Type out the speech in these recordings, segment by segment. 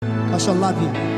I shall love you.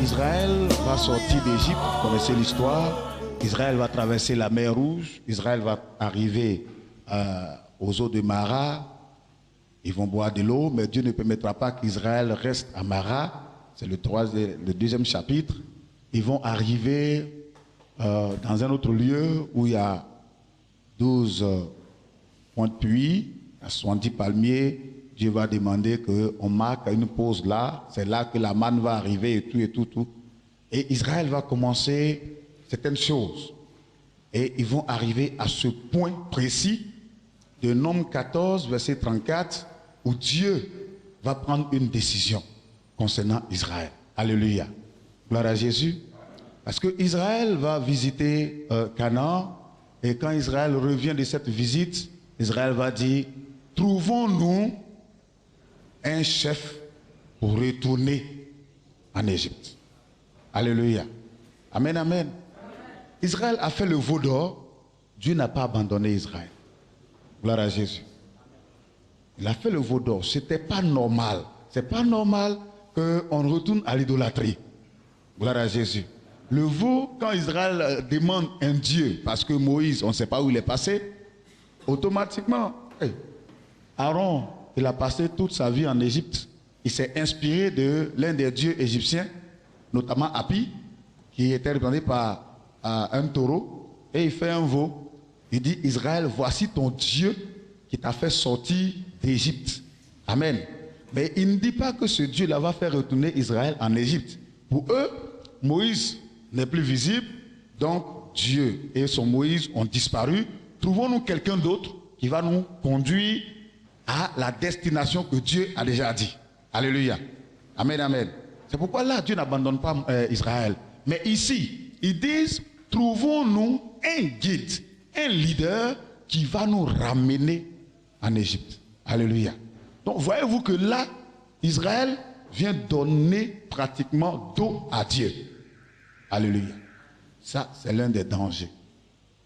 Israël va sortir d'Égypte, vous connaissez l'histoire. Israël va traverser la mer Rouge, Israël va arriver aux eaux de Mara. Ils vont boire de l'eau, mais Dieu ne permettra pas qu'Israël reste à Mara. C'est le deuxième chapitre. Ils vont arriver dans un autre lieu où il y a 12 points de puits, à 70 palmiers. Dieu va demander qu'on marque une pause là. C'est là que la manne va arriver et tout. Et Israël va commencer certaines choses. Et ils vont arriver à ce point précis de Nombre 14, verset 34, où Dieu va prendre une décision concernant Israël. Alléluia. Gloire à Jésus. Parce que Israël va visiter Canaan. Et quand Israël revient de cette visite, Israël va dire, trouvons-nous un chef pour retourner en Égypte. Alléluia. Amen, amen. Israël a fait le veau d'or. Dieu n'a pas abandonné Israël. Gloire à Jésus. Il a fait le veau d'or. Ce n'était pas normal. Ce n'est pas normal qu'on retourne à l'idolâtrie. Gloire à Jésus. Le veau, quand Israël demande un Dieu, parce que Moïse, on ne sait pas où il est passé, automatiquement, Aaron, il a passé toute sa vie en Égypte. Il s'est inspiré de l'un des dieux égyptiens, notamment Hapi, qui était représenté par un taureau, et il fait un veau. Il dit, Israël, voici ton Dieu qui t'a fait sortir d'Égypte. Amen. Mais il ne dit pas que ce Dieu-là va faire retourner Israël en Égypte. Pour eux, Moïse n'est plus visible, donc Dieu et son Moïse ont disparu. Trouvons-nous quelqu'un d'autre qui va nous conduire à la destination que Dieu a déjà dit. Alléluia. Amen, amen. C'est pourquoi là, Dieu n'abandonne pas Israël. Mais ici, ils disent, trouvons-nous un guide, un leader qui va nous ramener en Égypte. Alléluia. Donc, voyez-vous que là, Israël vient donner pratiquement dos à Dieu. Alléluia. Ça, c'est l'un des dangers.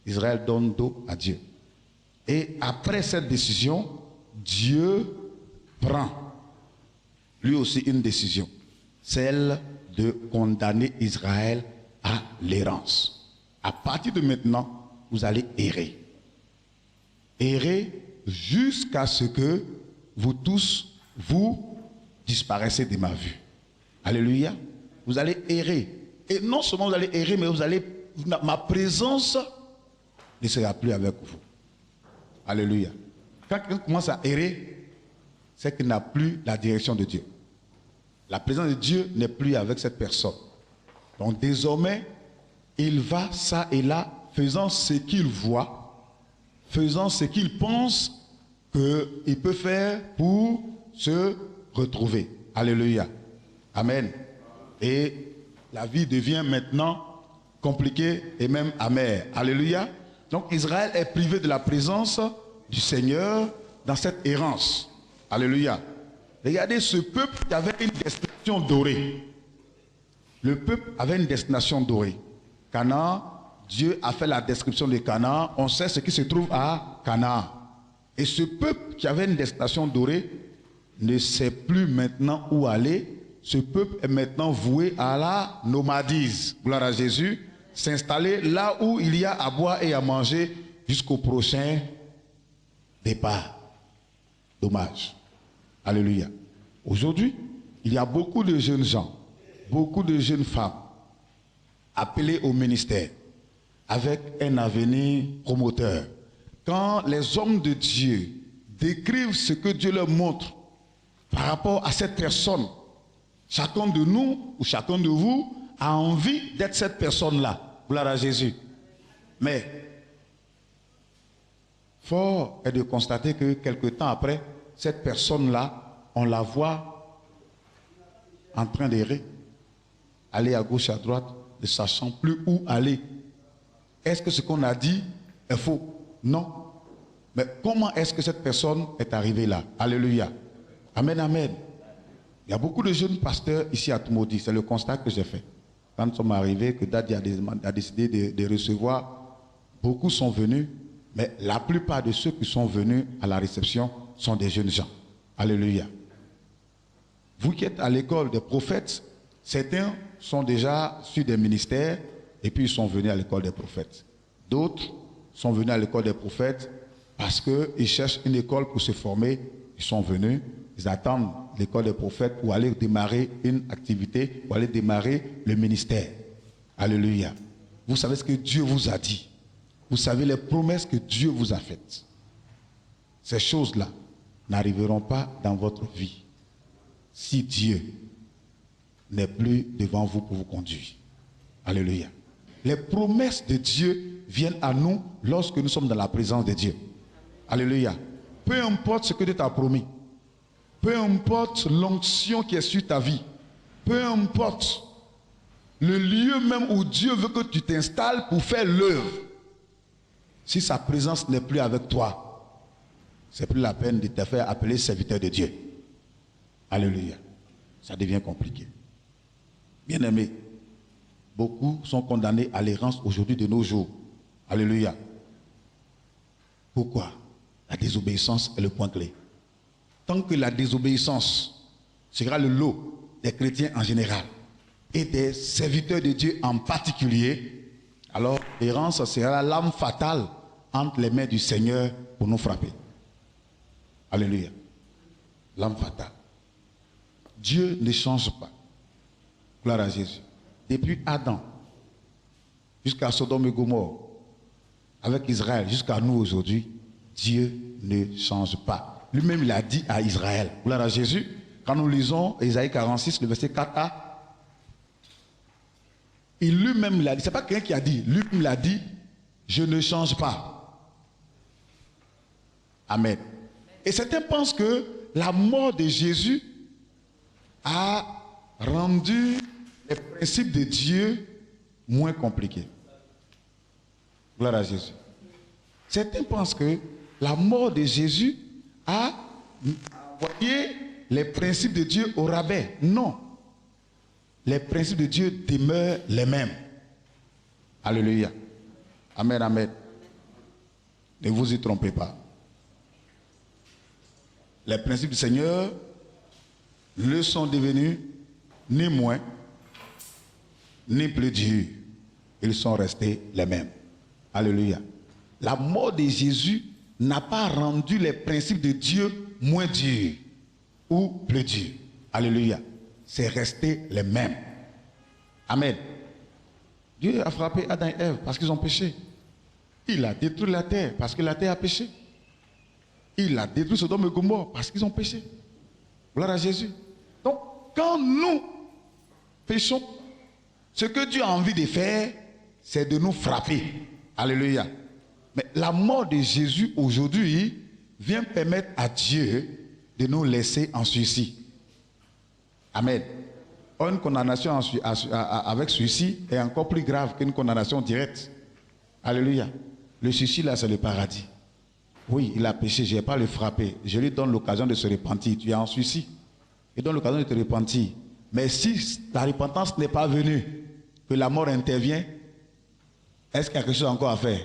Israël donne dos à Dieu. Et après cette décision, Dieu prend lui aussi une décision, celle de condamner Israël à l'errance. À partir de maintenant, vous allez errer. Errer jusqu'à ce que vous tous, vous disparaissez de ma vue. Alléluia. Vous allez errer. Et non seulement vous allez errer, mais ma présence ne sera plus avec vous. Alléluia. Quand quelqu'un commence à errer, c'est qu'il n'a plus la direction de Dieu. La présence de Dieu n'est plus avec cette personne. Donc désormais, il va ça et là, faisant ce qu'il voit, faisant ce qu'il pense qu'il peut faire pour se retrouver. Alléluia. Amen. Et la vie devient maintenant compliquée et même amère. Alléluia. Donc Israël est privé de la présence du Seigneur dans cette errance. Alléluia. Regardez ce peuple qui avait une destination dorée. Le peuple avait une destination dorée. Canaan, Dieu a fait la description de Canaan. On sait ce qui se trouve à Canaan. Et ce peuple qui avait une destination dorée ne sait plus maintenant où aller. Ce peuple est maintenant voué à la nomadise. Gloire à Jésus. S'installer là où il y a à boire et à manger jusqu'au prochain départ. Dommage. Alléluia. Aujourd'hui, il y a beaucoup de jeunes gens, beaucoup de jeunes femmes appelées au ministère avec un avenir promoteur. Quand les hommes de Dieu décrivent ce que Dieu leur montre par rapport à cette personne, chacun de nous ou chacun de vous a envie d'être cette personne-là. Gloire à Jésus. Mais fort est de constater que quelque temps après, cette personne-là, on la voit en train d'errer, aller à gauche, à droite, de ne sachant plus où aller. Est-ce que ce qu'on a dit est faux? Non. Mais comment est-ce que cette personne est arrivée là? Alléluia. Amen, amen. Il y a beaucoup de jeunes pasteurs ici à Toumoudi. C'est le constat que j'ai fait. Quand nous sommes arrivés, que Dadi a décidé de recevoir, beaucoup sont venus, mais la plupart de ceux qui sont venus à la réception sont des jeunes gens. Alléluia. Vous qui êtes à l'école des prophètes, certains sont déjà sur des ministères et puis ils sont venus à l'école des prophètes. D'autres sont venus à l'école des prophètes parce qu'ils cherchent une école pour se former. Ils sont venus, ils attendent l'école des prophètes pour aller démarrer une activité, pour aller démarrer le ministère. Alléluia. Vous savez ce que Dieu vous a dit. Vous savez les promesses que Dieu vous a faites. Ces choses-là n'arriveront pas dans votre vie si Dieu n'est plus devant vous pour vous conduire. Alléluia. Les promesses de Dieu viennent à nous lorsque nous sommes dans la présence de Dieu. Alléluia. Peu importe ce que Dieu t'a promis, peu importe l'onction qui est sur ta vie, peu importe le lieu même où Dieu veut que tu t'installes pour faire l'œuvre, si sa présence n'est plus avec toi, c'est plus la peine de te faire appeler serviteur de Dieu. Alléluia. Ça devient compliqué. Bien-aimés, beaucoup sont condamnés à l'errance aujourd'hui de nos jours. Alléluia. Pourquoi? La désobéissance est le point clé. Tant que la désobéissance sera le lot des chrétiens en général et des serviteurs de Dieu en particulier, alors l'errance sera la lame fatale entre les mains du Seigneur pour nous frapper. Alléluia. Lame fatale. Dieu ne change pas. Gloire à Jésus. Depuis Adam jusqu'à Sodome et Gomorrhe, avec Israël jusqu'à nous aujourd'hui, Dieu ne change pas. Lui-même, il a dit à Israël, gloire à Jésus, quand nous lisons Ésaïe 46, le verset 4a, lui-même l'a dit, c'est pas quelqu'un qui a dit, lui-même l'a dit, je ne change pas. Amen. Et certains pensent que la mort de Jésus a rendu les principes de Dieu moins compliqués. Gloire à Jésus. Certains pensent que la mort de Jésus a envoyé les principes de Dieu au rabais. Non. Les principes de Dieu demeurent les mêmes. Alléluia. Amen, amen. Ne vous y trompez pas. Les principes du Seigneur ne sont devenus ni moins, ni plus durs. Ils sont restés les mêmes. Alléluia. La mort de Jésus n'a pas rendu les principes de Dieu moins durs ou plus durs. Alléluia. C'est resté les mêmes. Amen. Dieu a frappé Adam et Ève parce qu'ils ont péché. Il a détruit la terre parce que la terre a péché. Il a détruit Sodome et Gomorrhe parce qu'ils ont péché. Gloire à Jésus. Donc, quand nous péchons, ce que Dieu a envie de faire, c'est de nous frapper. Alléluia. Mais la mort de Jésus aujourd'hui vient permettre à Dieu de nous laisser en sursis. Amen. Une condamnation avec sursis est encore plus grave qu'une condamnation directe. Alléluia. Le sursis là, c'est le paradis. Oui, il a péché, je ne vais pas le frapper. Je lui donne l'occasion de se repentir. Tu es en sursis. Il donne l'occasion de te repentir. Mais si ta repentance n'est pas venue, que la mort intervient, est-ce qu'il y a quelque chose encore à faire?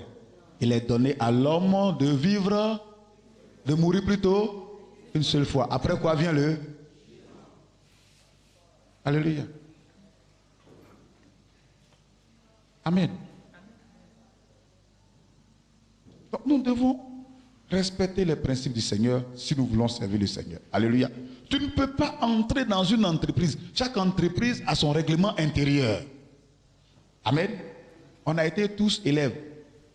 Il est donné à l'homme de vivre, de mourir plutôt une seule fois. Après quoi vient le... Alléluia. Amen. Donc nous devons respecter les principes du Seigneur si nous voulons servir le Seigneur. Alléluia. Tu ne peux pas entrer dans une entreprise. Chaque entreprise a son règlement intérieur. Amen. On a été tous élèves.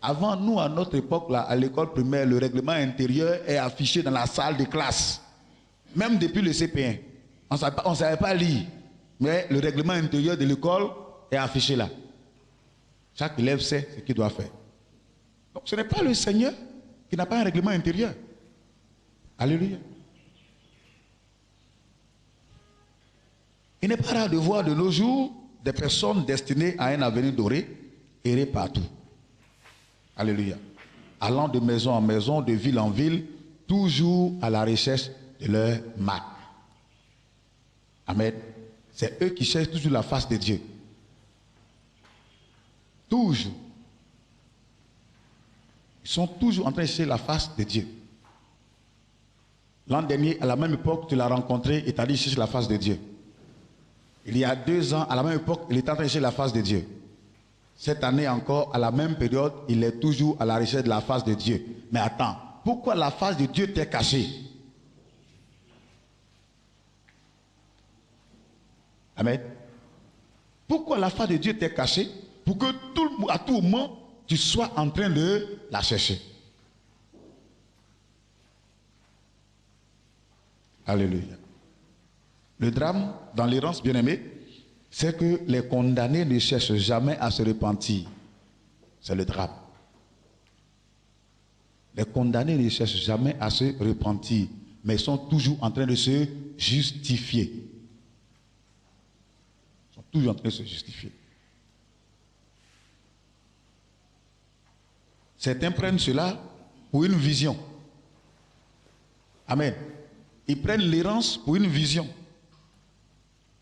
Avant, nous, à notre époque, là, à l'école primaire, le règlement intérieur est affiché dans la salle de classe. Même depuis le CP1. On ne savait pas lire. Mais le règlement intérieur de l'école est affiché là. Chaque élève sait ce qu'il doit faire. Donc ce n'est pas le Seigneur qui n'a pas un règlement intérieur. Alléluia. Il n'est pas rare de voir de nos jours des personnes destinées à un avenir doré erraient partout. Alléluia. Allant de maison en maison, de ville en ville, toujours à la recherche de leur marque. Amen. C'est eux qui cherchent toujours la face de Dieu. Toujours. Ils sont toujours en train de chercher la face de Dieu. L'an dernier, à la même époque, tu l'as rencontré et tu as dit cherche la face de Dieu. Il y a 2 ans, à la même époque, il est en train de chercher la face de Dieu. Cette année encore, à la même période, il est toujours à la recherche de la face de Dieu. Mais attends, pourquoi la face de Dieu t'est cachée? Amen. Pourquoi la face de Dieu t'est cachée? Pour que à tout moment, tu sois en train de la chercher. Alléluia. Le drame dans l'errance, bien-aimé, c'est que les condamnés ne cherchent jamais à se repentir. C'est le drame. Les condamnés ne cherchent jamais à se repentir, mais ils sont toujours en train de se justifier. Ils sont toujours en train de se justifier. Certains prennent cela pour une vision. Amen. Ils prennent l'errance pour une vision.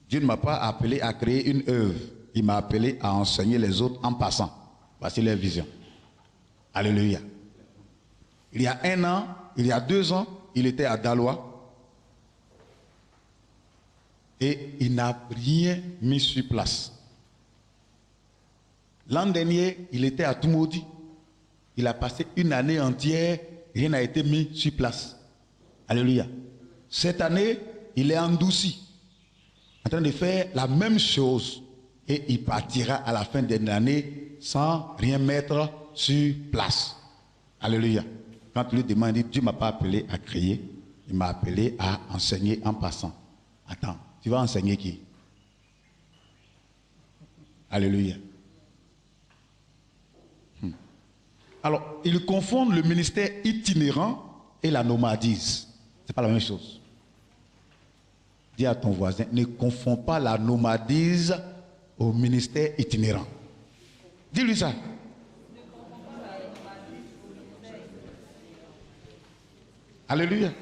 Dieu ne m'a pas appelé à créer une œuvre. Il m'a appelé à enseigner les autres en passant. Voici leur vision. Alléluia. Il y a 1 an, il y a 2 ans, il était à Daloa. Et il n'a rien mis sur place. L'an dernier, il était à Tumodi. Il a passé 1 année entière, rien n'a été mis sur place. Alléluia. Cette année, il est endouci, en train de faire la même chose. Et il partira à la fin de l'année sans rien mettre sur place. Alléluia. Quand il lui demande, Dieu ne m'a pas appelé à créer, il m'a appelé à enseigner en passant. Attends, tu vas enseigner qui? Alléluia. Alors, ils confondent le ministère itinérant et la nomadise. Ce n'est pas la même chose. Dis à ton voisin, ne confonds pas la nomadise au ministère itinérant. Dis-lui ça. Alléluia.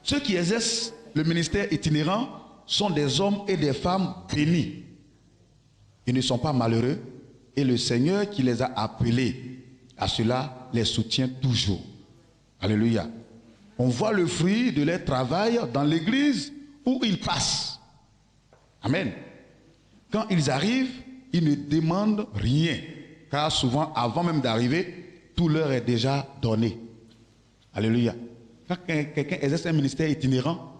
Ceux qui exercent le ministère itinérant sont des hommes et des femmes bénis. Ils ne sont pas malheureux et le Seigneur qui les a appelés à cela les soutient toujours. Alléluia. On voit le fruit de leur travail dans l'église où ils passent. Amen. Quand ils arrivent, ils ne demandent rien, car souvent, avant même d'arriver, tout leur est déjà donné. Alléluia. Quand quelqu'un exerce un ministère itinérant,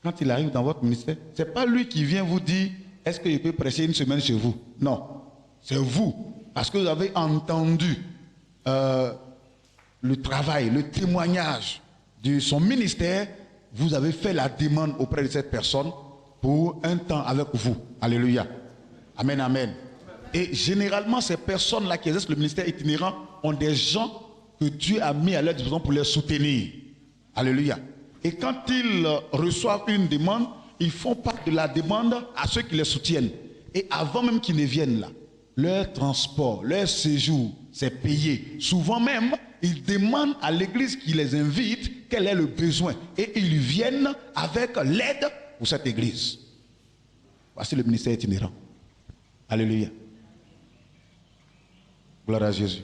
quand il arrive dans votre ministère, ce n'est pas lui qui vient vous dire, est-ce que je peux prêcher 1 semaine chez vous? Non, c'est vous. Parce que vous avez entendu le travail, le témoignage de son ministère, vous avez fait la demande auprès de cette personne pour un temps avec vous. Alléluia. Amen, amen. Et généralement, ces personnes-là qui exercent le ministère itinérant ont des gens que Dieu a mis à leur disposition pour les soutenir. Alléluia. Et quand ils reçoivent une demande, ils font part de la demande à ceux qui les soutiennent. Et avant même qu'ils ne viennent là, leur transport, leur séjour, c'est payé. Souvent même, ils demandent à l'église qui les invite quel est le besoin. Et ils viennent avec l'aide pour cette église. Voici le ministère itinérant. Alléluia. Gloire à Jésus.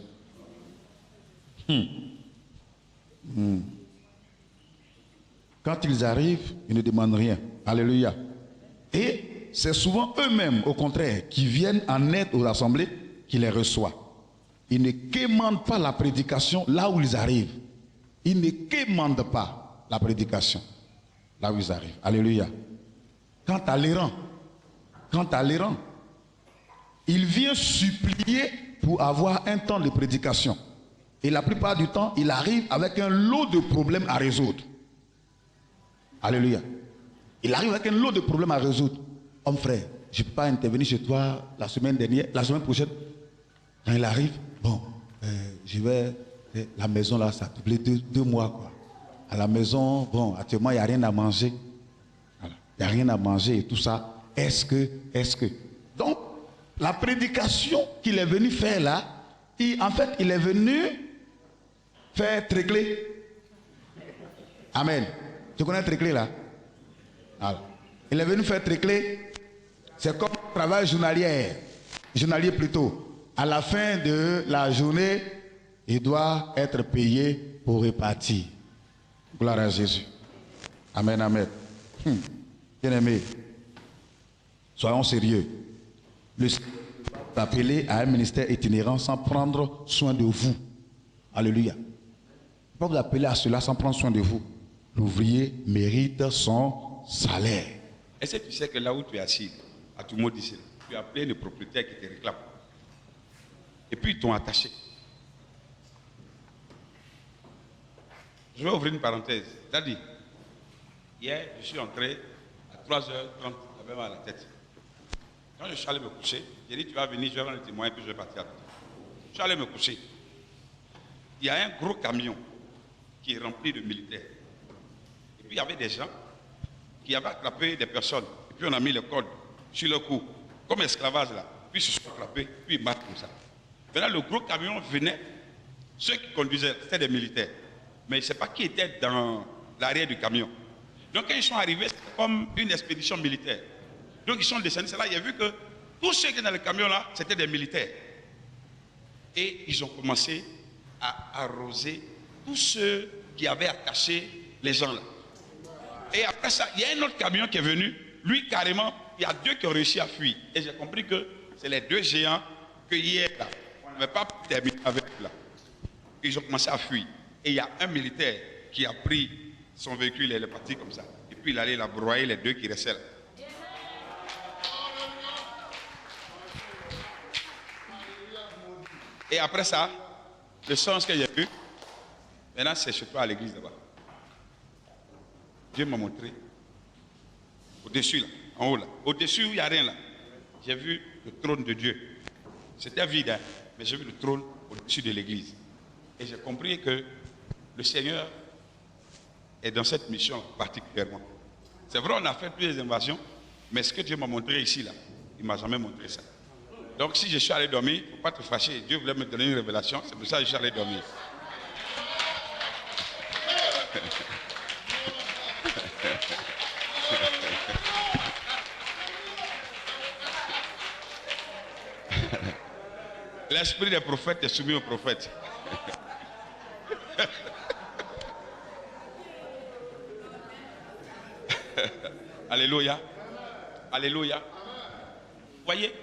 Quand ils arrivent, ils ne demandent rien. Alléluia. Et c'est souvent eux-mêmes, au contraire, qui viennent en aide aux assemblées, qui les reçoivent. Ils ne quémandent pas la prédication là où ils arrivent. Ils ne quémandent pas la prédication là où ils arrivent. Alléluia. Quant à l'errant, il vient supplier pour avoir un temps de prédication. Et la plupart du temps, il arrive avec un lot de problèmes à résoudre. Alléluia. Il arrive avec un lot de problèmes à résoudre. Homme frère, je ne peux pas intervenir chez toi la semaine dernière, la semaine prochaine. Quand il arrive, bon, je vais, la maison là, ça a doublé deux mois quoi. À la maison, bon, actuellement, il n'y a rien à manger. Voilà. il n'y a rien à manger et tout ça. Est-ce que. Donc, la prédication qu'il est venu faire là, en fait, il est venu faire trécler. Amen. Tu connais trécler là? Alors, il est venu faire trécler. C'est comme travail journalier plutôt. À la fin de la journée, il doit être payé pour répartir. Gloire à Jésus. Amen, amen. Bien-aimés, soyons sérieux. Le Seigneur est appelé à un ministère itinérant sans prendre soin de vous. Alléluia. Pas vous appeler à cela sans prendre soin de vous. L'ouvrier mérite son salaire. Est-ce que tu sais que là où tu es assis, à tout le monde ici, tu as appelé le propriétaire qui te réclame. Et puis ils t'ont attaché. Je vais ouvrir une parenthèse. C'est-à-dire, hier, je suis entré à 3h30, j'avais mal à la tête. Quand je suis allé me coucher, j'ai dit, tu vas venir, je vais rendre le témoin, puis je vais partir avec toi. Je suis allé me coucher. Il y a un gros camion qui est rempli de militaires. Et puis il y avait des gens qui avaient attrapé des personnes. Et puis on a mis le code sur le cou, comme esclavage là. Puis ils se sont attrapés, puis ils battent comme ça. Maintenant le gros camion venait, ceux qui conduisaient, c'était des militaires. Mais je ne sais pas qui était dans l'arrière du camion. Donc quand ils sont arrivés, c'était comme une expédition militaire. Donc ils sont descendus, c'est là, il a vu que tous ceux qui étaient dans le camion là, c'était des militaires. Et ils ont commencé à arroser tous ceux qui avaient attaché les gens là. Et après ça, il y a un autre camion qui est venu, lui carrément, il y a deux qui ont réussi à fuir. Et j'ai compris que c'est les deux géants que hier là, on n'avait pas terminé avec là. Ils ont commencé à fuir. Et il y a un militaire qui a pris son véhicule et il est parti comme ça. Et puis il allait la broyer les deux qui restaient là. Et après ça, le sens que j'ai vu, maintenant c'est chez toi à l'église là-bas. Dieu m'a montré, au-dessus là, en haut là, au-dessus où il n'y a rien là, j'ai vu le trône de Dieu. C'était vide, hein, mais j'ai vu le trône au-dessus de l'église. Et j'ai compris que le Seigneur est dans cette mission particulièrement. C'est vrai, on a fait plusieurs invasions, mais ce que Dieu m'a montré ici là, il ne m'a jamais montré ça. Donc si je suis allé dormir, il ne faut pas te fâcher, Dieu voulait me donner une révélation, c'est pour ça que je suis allé dormir. L'esprit des prophètes est soumis aux prophètes. Alléluia. Alléluia. Voyez,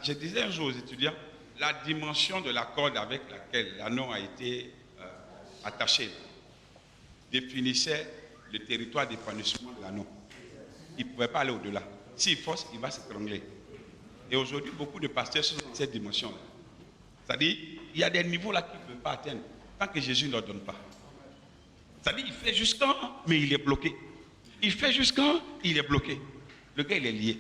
je disais un jour aux étudiants, la dimension de la corde avec laquelle l'anneau a été attaché définissait le territoire d'épanouissement de l'anneau. Il ne pouvait pas aller au-delà. S'il force, il va s'étrangler. Et aujourd'hui, beaucoup de pasteurs sont dans cette dimension-là. C'est-à-dire, il y a des niveaux là qu'ils ne peuvent pas atteindre tant que Jésus ne leur donne pas. C'est-à-dire, il fait jusqu'à, mais il est bloqué. Il fait jusqu'à, il est bloqué. Le gars, il est lié.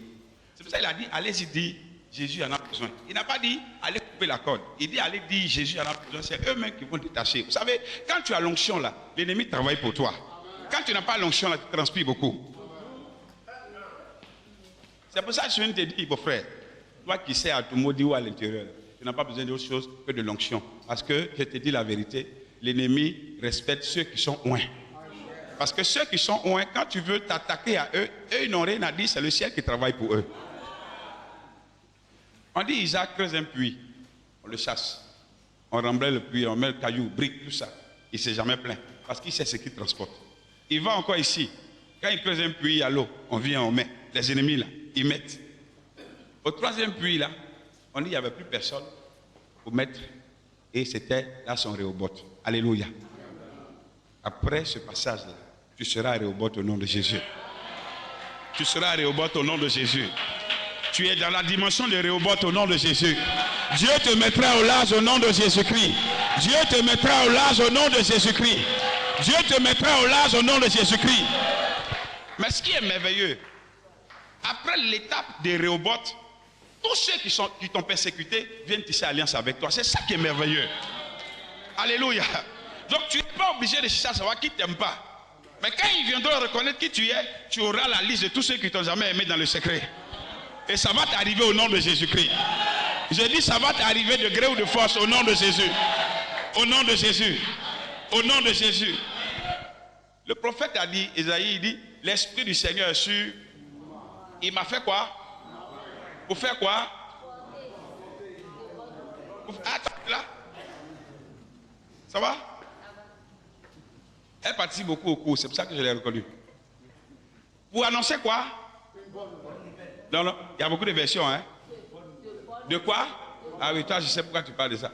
C'est pour ça qu'il a dit, allez-y dire, Jésus en a besoin. Il n'a pas dit, allez couper la corde. Il dit, allez dire, Jésus en a besoin. C'est eux-mêmes qui vont détacher. Vous savez, quand tu as l'onction là, l'ennemi travaille pour toi. Quand tu n'as pas l'onction là, tu transpires beaucoup. C'est pour ça que je viens de te dire, mon frère, toi qui sais à tout maudit ou à l'intérieur, tu n'as pas besoin d'autre chose que de l'onction. Parce que, je te dis la vérité, l'ennemi respecte ceux qui sont loin. Parce que ceux qui sont loin, quand tu veux t'attaquer à eux, eux ils n'ont rien à dire, c'est le ciel qui travaille pour eux. On dit Isaac creuse un puits, on le chasse. On remblait le puits, on met le caillou, brique, tout ça. Il ne s'est jamais plaint, parce qu'il sait ce qu'il transporte. Il va encore ici. Quand il creuse un puits, il y a l'eau, on vient, on met. Les ennemis là, ils mettent. Au troisième puits là, on dit qu'il n'y avait plus personne pour mettre. Et c'était là son Rehoboth. Alléluia. Après ce passage-là, tu seras Rehoboth au nom de Jésus. Tu seras Rehoboth au nom de Jésus. Tu es dans la dimension de Rehoboth au nom de Jésus. Dieu te mettra au large au nom de Jésus-Christ. Dieu te mettra au large au nom de Jésus-Christ. Dieu te mettra au large au nom de Jésus-Christ. Mais ce qui est merveilleux, après l'étape de Rehoboth, tous ceux qui t'ont persécuté viennent tisser alliance avec toi. C'est ça qui est merveilleux. Alléluia. Donc tu n'es pas obligé de chercher à savoir qui ne t'aime pas. Mais quand ils viendront reconnaître qui tu es, tu auras la liste de tous ceux qui t'ont jamais aimé dans le secret. Et ça va t'arriver au nom de Jésus-Christ. Je dis ça va t'arriver de gré ou de force au nom de Jésus. Au nom de Jésus. Au nom de Jésus. Le prophète a dit, Isaïe, il dit, l'Esprit du Seigneur est sur. Il m'a fait quoi? Pour faire quoi? Attends, là. Ça va? Elle participe beaucoup au cours, c'est pour ça que je l'ai reconnu. Pour annoncer quoi? Non, non, il y a beaucoup de versions, hein? De quoi? Ah oui, toi, je sais pourquoi tu parles de ça.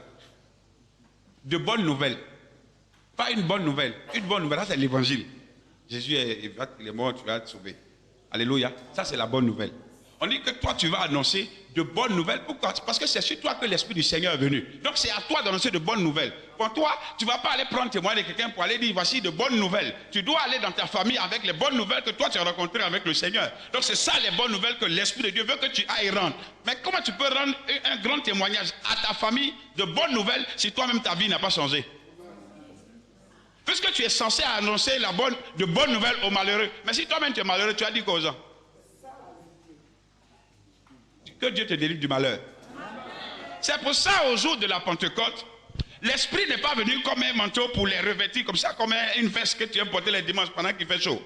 De bonnes nouvelles. Pas une bonne nouvelle. Une bonne nouvelle, ça c'est l'évangile. Jésus il est mort, tu vas te sauver. Alléluia. Ça c'est la bonne nouvelle. On dit que toi tu vas annoncer de bonnes nouvelles. Pourquoi? Parce que c'est sur toi que l'Esprit du Seigneur est venu. Donc c'est à toi d'annoncer de bonnes nouvelles. Pour toi, tu ne vas pas aller prendre témoin de quelqu'un pour aller dire voici de bonnes nouvelles. Tu dois aller dans ta famille avec les bonnes nouvelles que toi tu as rencontrées avec le Seigneur. Donc c'est ça les bonnes nouvelles que l'Esprit de Dieu veut que tu ailles rendre. Mais comment tu peux rendre un grand témoignage à ta famille de bonnes nouvelles si toi-même ta vie n'a pas changé? Puisque tu es censé annoncer de bonnes nouvelles aux malheureux. Mais si toi-même tu es malheureux, tu as dit quoi aux gens? Que Dieu te délivre du malheur. C'est pour ça, au jour de la Pentecôte, l'Esprit n'est pas venu comme un manteau pour les revêtir, comme ça, comme une veste que tu aimes porter les dimanches pendant qu'il fait chaud.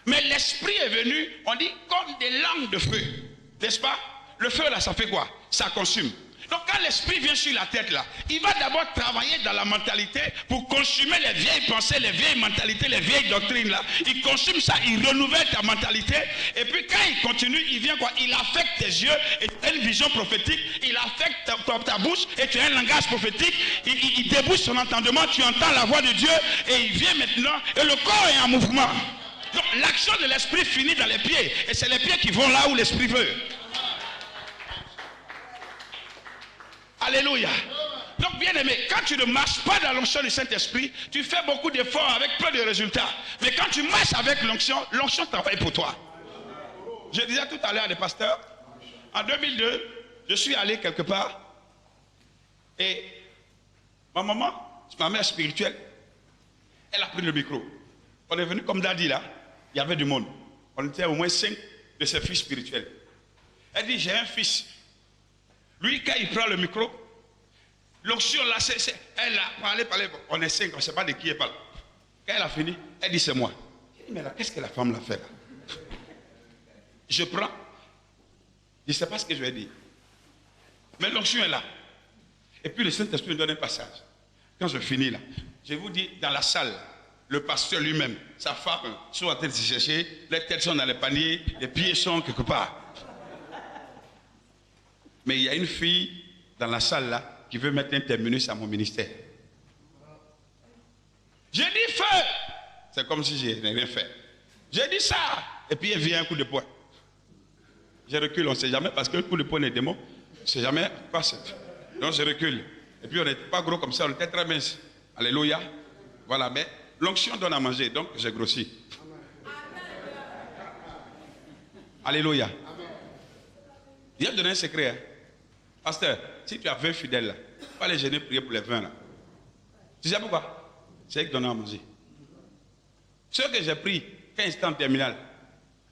Mais l'Esprit est venu, on dit, comme des langues de feu. N'est-ce pas? Le feu, là, ça fait quoi? Ça consume. Donc quand l'Esprit vient sur la tête là, il va d'abord travailler dans la mentalité pour consumer les vieilles pensées, les vieilles mentalités, les vieilles doctrines là. Il consume ça, il renouvelle ta mentalité. Et puis quand il continue, il vient quoi? Il affecte tes yeux et tu as une vision prophétique. Il affecte ta bouche et tu as un langage prophétique. Il débouche son entendement, tu entends la voix de Dieu et il vient maintenant et le corps est en mouvement. Donc l'action de l'Esprit finit dans les pieds et c'est les pieds qui vont là où l'Esprit veut. Alléluia. Donc bien aimé, quand tu ne marches pas dans l'onction du Saint-Esprit, tu fais beaucoup d'efforts avec peu de résultats. Mais quand tu marches avec l'onction, l'onction travaille pour toi. Je disais tout à l'heure à des pasteurs, en 2002, je suis allé quelque part et ma maman, ma mère spirituelle, elle a pris le micro. On est venu comme Daddy là, il y avait du monde. On était au moins 5 de ses fils spirituels. Elle dit, j'ai un fils. Lui, quand il prend le micro, l'onction là, elle a parlé, on est 5, on ne sait pas de qui elle parle. Quand elle a fini, elle dit c'est moi. Je dis, mais là, qu'est-ce que la femme l'a fait là? Je prends, je ne sais pas ce que je vais dire. Mais l'onction est là. Et puis le Saint-Esprit me donne un passage. Quand je finis là, je vous dis, dans la salle, le pasteur lui-même, sa femme, sont en train de se chercher, les têtes sont dans les paniers, les pieds sont quelque part. Mais il y a une fille dans la salle là qui veut mettre un terminus à mon ministère. J'ai dit feu. C'est comme si je n'ai rien fait. J'ai dit ça. Et puis il vient un coup de poing. Je recule, on ne sait jamais, parce que le coup de poing des démons, on ne sait jamais quoi c'est. Donc je recule. Et puis on n'était pas gros comme ça, on était très mince. Alléluia. Voilà, mais l'onction donne à manger, donc j'ai grossi. Alléluia. Il y a donné un secret. Hein. Pasteur, si tu as 20 fidèles là, pas les gêner prier pour les 20 là. Tu sais pourquoi? C'est eux qui donnent à manger. Ceux que j'ai pris quand ils étaient en terminale,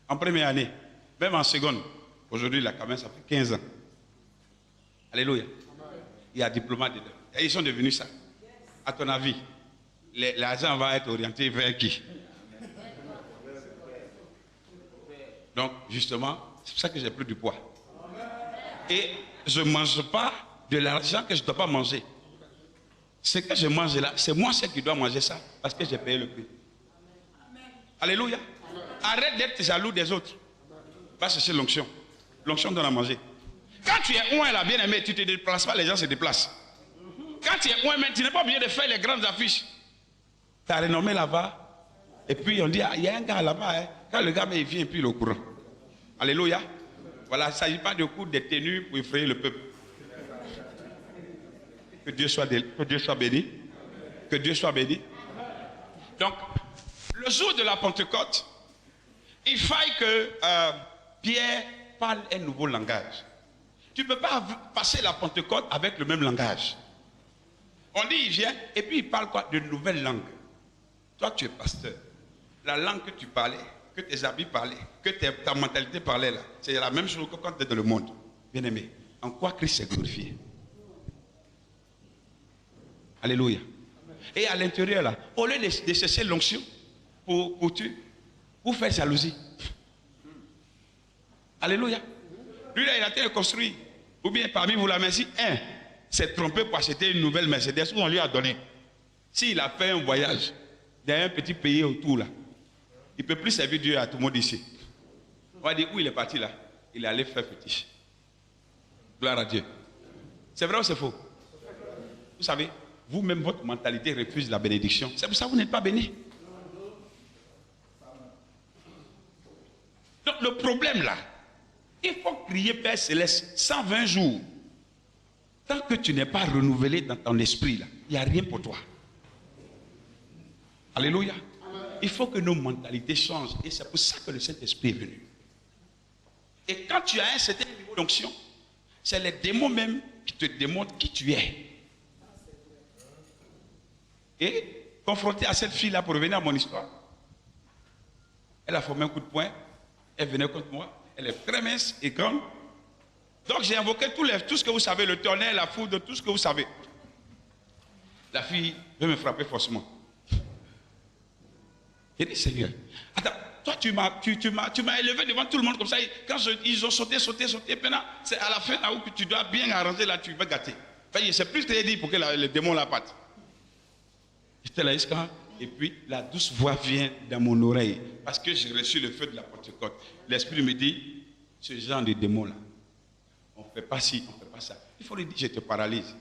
en première année, même en seconde, aujourd'hui là quand même ça fait 15 ans. Alléluia. Il y a diplôme dedans. Et ils sont devenus ça. À ton avis, l'argent va être orienté vers qui? Donc justement, c'est pour ça que j'ai pris du poids. Et je ne mange pas de l'argent que je ne dois pas manger. Ce que je mange là, c'est moi seul qui dois manger ça parce que j'ai payé le prix. Alléluia. Arrête d'être jaloux des autres. Va chercher l'onction. L'onction donne à manger. Quand tu es loin là, bien aimé, tu ne te déplaces pas, les gens se déplacent. Quand tu es loin, tu n'es pas obligé de faire les grandes affiches. Tu as renommé là-bas. Et puis on dit, il y a un gars là-bas. Hein. Quand le gars il vient, puis il est au courant. Alléluia. Voilà, il ne s'agit pas de coups de tenue pour effrayer le peuple. Que Dieu soit béni. Que Dieu soit béni. Donc, le jour de la Pentecôte, il faille que Pierre parle un nouveau langage. Tu ne peux pas passer la Pentecôte avec le même langage. On dit, il vient, et puis il parle quoi? De nouvelles langues. Toi, tu es pasteur. La langue que tu parlais, que tes habits parlaient, que ta mentalité parlait là, c'est la même chose que quand tu es dans le monde. Bien-aimé, en quoi Christ est glorifié? Alléluia. Et à l'intérieur là, au lieu de chercher l'onction pour faire jalousie. Alléluia. Lui là, il a été construit. Ou bien parmi vous la merci, un s'est trompé pour acheter une nouvelle Mercedes où on lui a donné. S'il a fait un voyage dans un petit pays autour là, il ne peut plus servir Dieu à tout le monde ici. On va dire où il est parti là. Il est allé faire fétiche. Gloire à Dieu. C'est vrai ou c'est faux? Vous savez, vous-même, votre mentalité refuse la bénédiction. C'est pour ça que vous n'êtes pas béni. Donc le problème là, il faut crier Père Céleste 120 jours. Tant que tu n'es pas renouvelé dans ton esprit là, il n'y a rien pour toi. Alléluia. Il faut que nos mentalités changent. Et c'est pour ça que le Saint-Esprit est venu. Et quand tu as un certain niveau d'onction, c'est les démons même qui te démontrent qui tu es. Et confronté à cette fille-là, pour revenir à mon histoire, elle a formé un coup de poing, elle venait contre moi, elle est très mince et grande. Donc j'ai invoqué tout ce que vous savez, le tonnerre, la foudre, tout ce que vous savez. La fille veut me frapper forcément. J'ai dit, Seigneur, attends, toi tu m'as élevé devant tout le monde comme ça. Quand ils ont sauté, maintenant, c'est à la fin là où tu dois bien arranger, là tu vas gâter. Enfin, c'est plus que j'ai dit pour que le démon la patte. J'étais là, et puis la douce voix vient dans mon oreille, parce que j'ai reçu le feu de la Pentecôte. L'Esprit me dit, ce genre de démon là, on ne fait pas ci, on ne fait pas ça. Il faut lui dire, je te paralyse.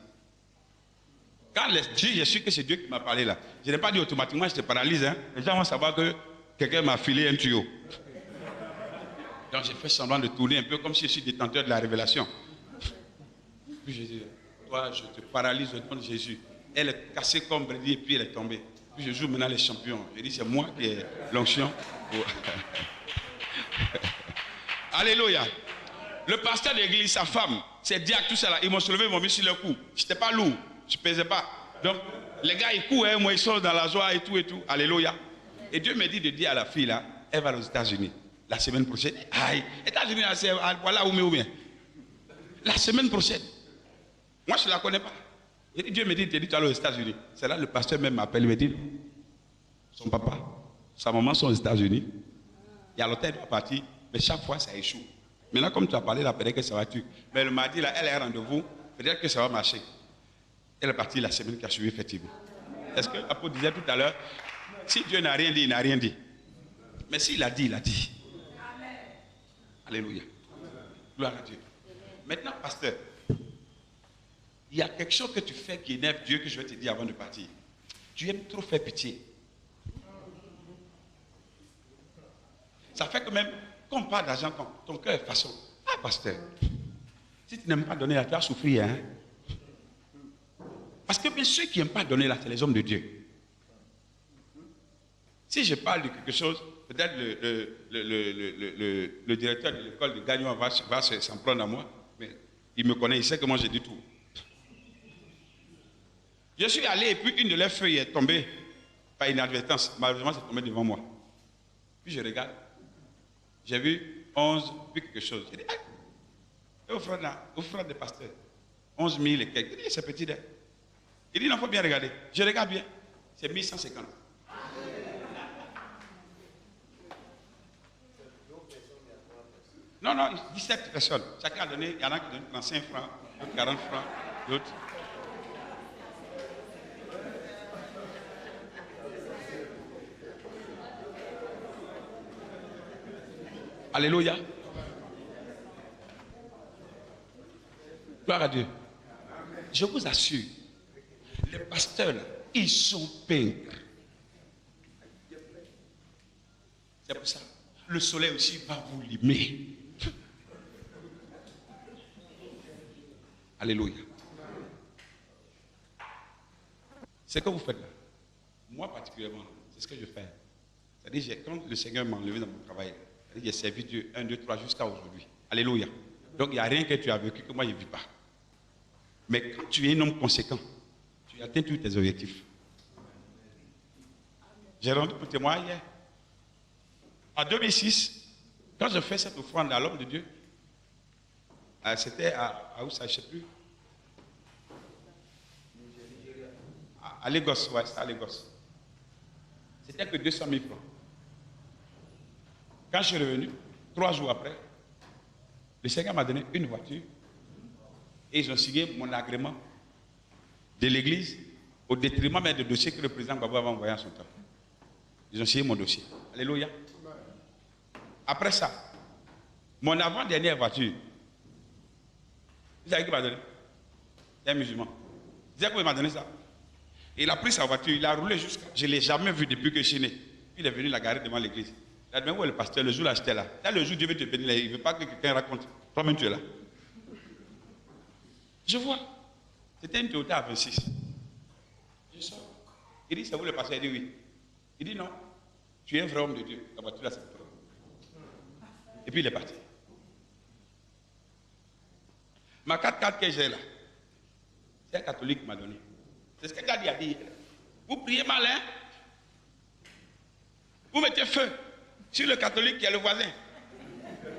Quand j'ai su que c'est Dieu qui m'a parlé là, je n'ai pas dit automatiquement je te paralyse. Hein. Les gens vont savoir que quelqu'un m'a filé un tuyau. Donc j'ai fait semblant de tourner un peu comme si je suis détenteur de la révélation. Puis j'ai dit, toi je te paralyse au nom de Jésus. Elle est cassée comme brebis et puis elle est tombée. Puis je joue maintenant les champions. Je dis c'est moi qui ai l'onction. Alléluia. Le pasteur de l'église, sa femme, ses diacres, tout ça là, ils m'ont soulevé, ils m'ont mis sur le cou. Je n'étais pas lourd. Je ne pesais pas. Donc, les gars, ils courent, hein, moi, ils sont dans la joie et tout, et tout. Alléluia. Et Dieu me dit de dire à la fille, là, elle va aux États-Unis. La semaine prochaine. Aïe, États-Unis, voilà où bien. La semaine prochaine. Moi, je ne la connais pas. Et Dieu me dit, tu es allé aux États-Unis. C'est là le pasteur même m'appelle, il me dit, son papa, sa maman sont aux États-Unis. Et à l'hôtel, il doit partir, mais chaque fois, ça échoue. Maintenant, comme tu as parlé, là, peut-être que ça va tuer. Mais le mardi, là, elle a un rendez-vous, peut-être que ça va marcher. Elle est partie la semaine qui a suivi, effectivement. Est-ce que l'apôtre disait tout à l'heure, si Dieu n'a rien dit, il n'a rien dit. Mais s'il a dit, il a dit. Amen. Alléluia. Gloire à Dieu. Maintenant, pasteur, il y a quelque chose que tu fais qui énerve Dieu que je vais te dire avant de partir. Tu aimes trop faire pitié. Ça fait que même, quand on parle d'argent, ton cœur est façon. Ah, pasteur, si tu n'aimes pas donner là, tu vas souffrir, hein. Parce que bien ceux qui n'aiment pas donner là, c'est les hommes de Dieu. Si je parle de quelque chose, peut-être le directeur de l'école de Gagnon va s'en prendre à moi, mais il me connaît, il sait que moi j'ai dit tout. Je suis allé et puis une de leurs feuilles est tombée par inadvertance. Malheureusement, c'est tombé devant moi. Puis je regarde, j'ai vu 11, puis quelque chose. J'ai dit, hey, au frère des pasteurs, 11 000 et quelques. Il dit, c'est petit. Il dit, non, il faut bien regarder. Je regarde bien. C'est 1150. Non, 17 personnes. Chacun a donné, il y en a qui donnent 35 francs, d'autres 40 francs, d'autres. Alléluia. Gloire à Dieu. Je vous assure, les pasteurs, là, ils sont peintres. C'est pour ça. Le soleil aussi va vous limer. Alléluia. C'est ce que vous faites là. Moi particulièrement, c'est ce que je fais. C'est-à-dire, quand le Seigneur m'a enlevé dans mon travail, j'ai servi Dieu 1, 2, 3 jusqu'à aujourd'hui. Alléluia. Donc il n'y a rien que tu as vécu que moi je ne vis pas. Mais quand tu es un homme conséquent, tu atteins tous tes objectifs. J'ai rendu pour témoin hier. En 2006, quand je fais cette offrande à l'homme de Dieu, c'était à où ça, je ne sais plus. À Lagos, ouais, c'était à Lagos. C'était que 200 000 francs. Quand je suis revenu, 3 jours après, le Seigneur m'a donné une voiture et ils ont signé mon agrément de l'église au détriment même du dossier que le président Gbagbo avait envoyé en son temps. Ils ont signé mon dossier. Alléluia. Après ça, mon avant-dernière voiture, vous savez qui m'a donné? C'est un musulman. Vous savez pourquoi il m'a donné ça? Il a pris sa voiture, il a roulé jusqu'à... Je ne l'ai jamais vu depuis que je suis né. Il est venu la garer devant l'église. Il a dit, mais où est le pasteur? Le jour là, j'étais là. Là, le jour Dieu veut te bénir, il ne veut pas que quelqu'un raconte. Toi-même, tu es là. Je vois. C'était une Toyota 26. Je sors. Il dit, c'est vous le pasteur? Il dit oui. Il dit non. Tu es un vrai homme de Dieu. La voiture là, c'est pour toi. Et puis il est parti. Ma 4x4 que j'ai là, c'est un catholique qui m'a donné. C'est ce que Gadi a dit. Vous priez mal, hein? Vous mettez feu sur le catholique qui est le voisin.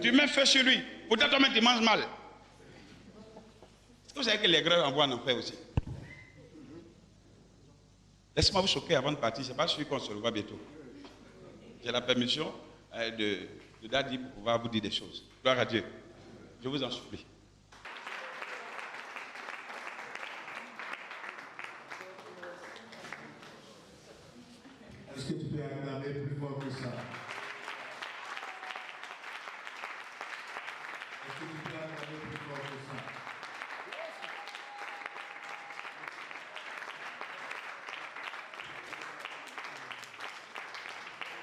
Tu mets feu sur lui. Pourtant, toi-même, tu manges mal. Est-ce que vous savez que les grèves envoient en enfer aussi? Laissez-moi vous choquer avant de partir. Je ne sais pas si qu'on se revoit bientôt. J'ai la permission de Dadi pour pouvoir vous dire des choses. Gloire à Dieu. Je vous en supplie. Est-ce que tu peux acclamer plus fort que ça? Est-ce que tu peux acclamer plus fort que ça?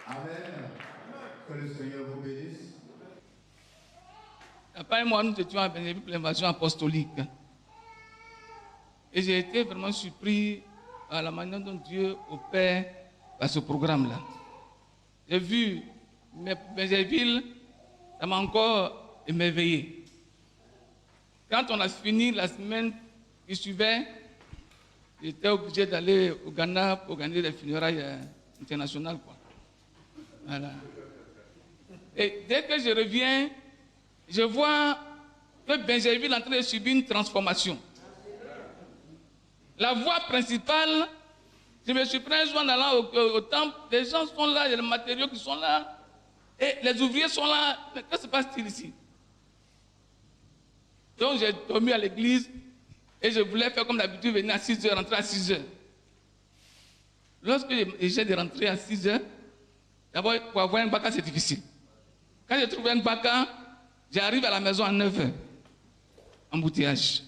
Amen. Que le Seigneur vous bénisse. Papa et moi, nous étions à Bénéville pour l'invasion apostolique. Et j'ai été vraiment surpris à la manière dont Dieu opère à ce programme-là. J'ai vu Bénéville, ça m'a encore émerveillé. Quand on a fini la semaine qui suivait, j'étais obligé d'aller au Ghana pour organiser des funérailles internationales, quoi. Voilà. Et dès que je reviens, je vois que Bénéville est en train de subir une transformation. La voie principale, je me suis pris un jour en allant au temple, les gens sont là, il y a les matériaux qui sont là, et les ouvriers sont là. Mais que se passe-t-il ici? Donc j'ai dormi à l'église et je voulais faire comme d'habitude, venir à 6 h, rentrer à 6 h. Lorsque j'ai de rentrer à 6 h, d'abord pour avoir un baka c'est difficile. Quand j'ai trouvé un baka, j'arrive à la maison à 9 h. Embouteillage.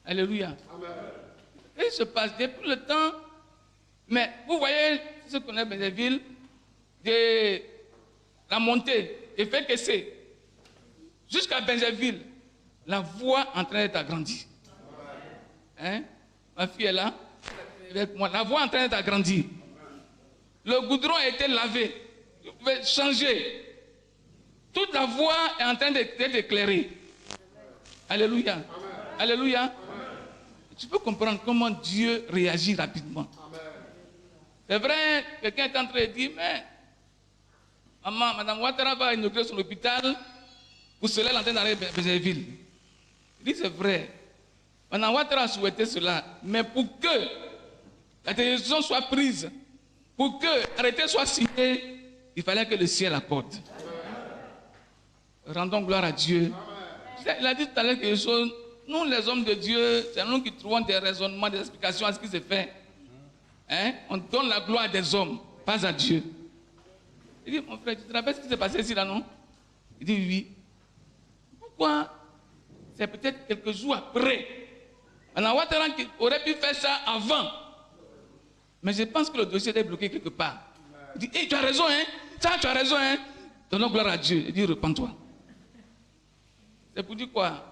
Alléluia. Amen. Et il se passe depuis le temps, mais vous voyez ce qu'on est Bénéville, de la montée, et fait que c'est jusqu'à Bénéville, la voie en train d'être agrandie. Hein? Ma fille est là, avec moi. La voie en train d'être agrandie. Le goudron a été lavé, vous pouvez changer. Toute la voie est en train d'être éclairée. Alléluia. Amen. Alléluia. Amen. Tu peux comprendre comment Dieu réagit rapidement. Amen. C'est vrai, quelqu'un est en train de dire, mais maman, Madame Ouattara va inaugurer son hôpital, pour cela elle est en train d'aller à Bénéville. Il dit, c'est vrai. Madame Ouattara a souhaité cela, mais pour que la décision soit prise, pour que l'arrêté soit signé, il fallait que le ciel accorde. Amen. Rendons gloire à Dieu. Amen. Il a dit tout à l'heure quelque chose. Nous, les hommes de Dieu, c'est nous qui trouvons des raisonnements, des explications à ce qui se fait. Hein? On donne la gloire des hommes, pas à Dieu. Il dit, mon frère, tu te rappelles ce qui s'est passé ici, là, non? Il dit, oui. Pourquoi? C'est peut-être quelques jours après. Madame Ouattara aurait pu faire ça avant. Mais je pense que le dossier est bloqué quelque part. Il dit, hey, tu as raison, hein? Ça, tu as raison, hein? Donnons gloire à Dieu. Il dit, repens-toi. C'est pour dire quoi?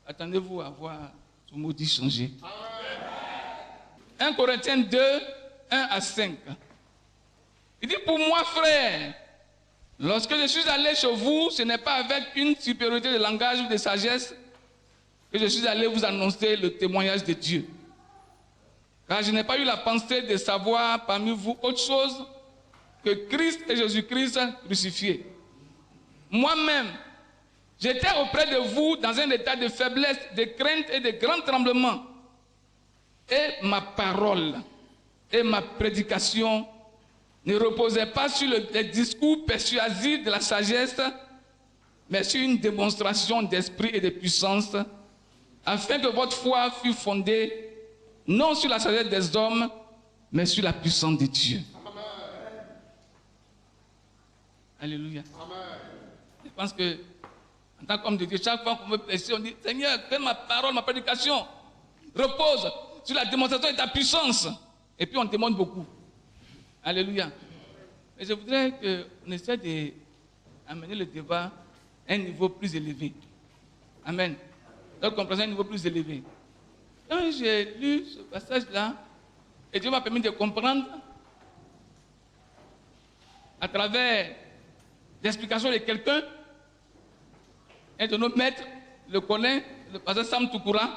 Attendez-vous à voir ce mot dit changer. 1 Corinthiens 2, 1 à 5. Il dit, pour moi, frère, lorsque je suis allé chez vous, ce n'est pas avec une supériorité de langage ou de sagesse que je suis allé vous annoncer le témoignage de Dieu. Car je n'ai pas eu la pensée de savoir parmi vous autre chose que Christ et Jésus-Christ crucifiés. Moi-même, j'étais auprès de vous dans un état de faiblesse, de crainte et de grand tremblement. Et ma parole et ma prédication ne reposaient pas sur les discours persuasifs de la sagesse, mais sur une démonstration d'esprit et de puissance, afin que votre foi fût fondée non sur la sagesse des hommes, mais sur la puissance de Dieu. Amen. Alléluia. Amen. Je pense que, en tant qu'homme de Dieu, chaque fois qu'on me prêche, on dit, Seigneur, que ma parole, ma prédication repose sur la démonstration de ta puissance. Et puis on demande beaucoup. Alléluia. Et je voudrais qu'on essaie d'amener le débat à un niveau plus élevé. Amen. Donc, compréhension à un niveau plus élevé. Quand j'ai lu ce passage-là, et Dieu m'a permis de comprendre, à travers l'explication de quelqu'un, un de nos maîtres, le connaît, le pasteur Sam Toukoura,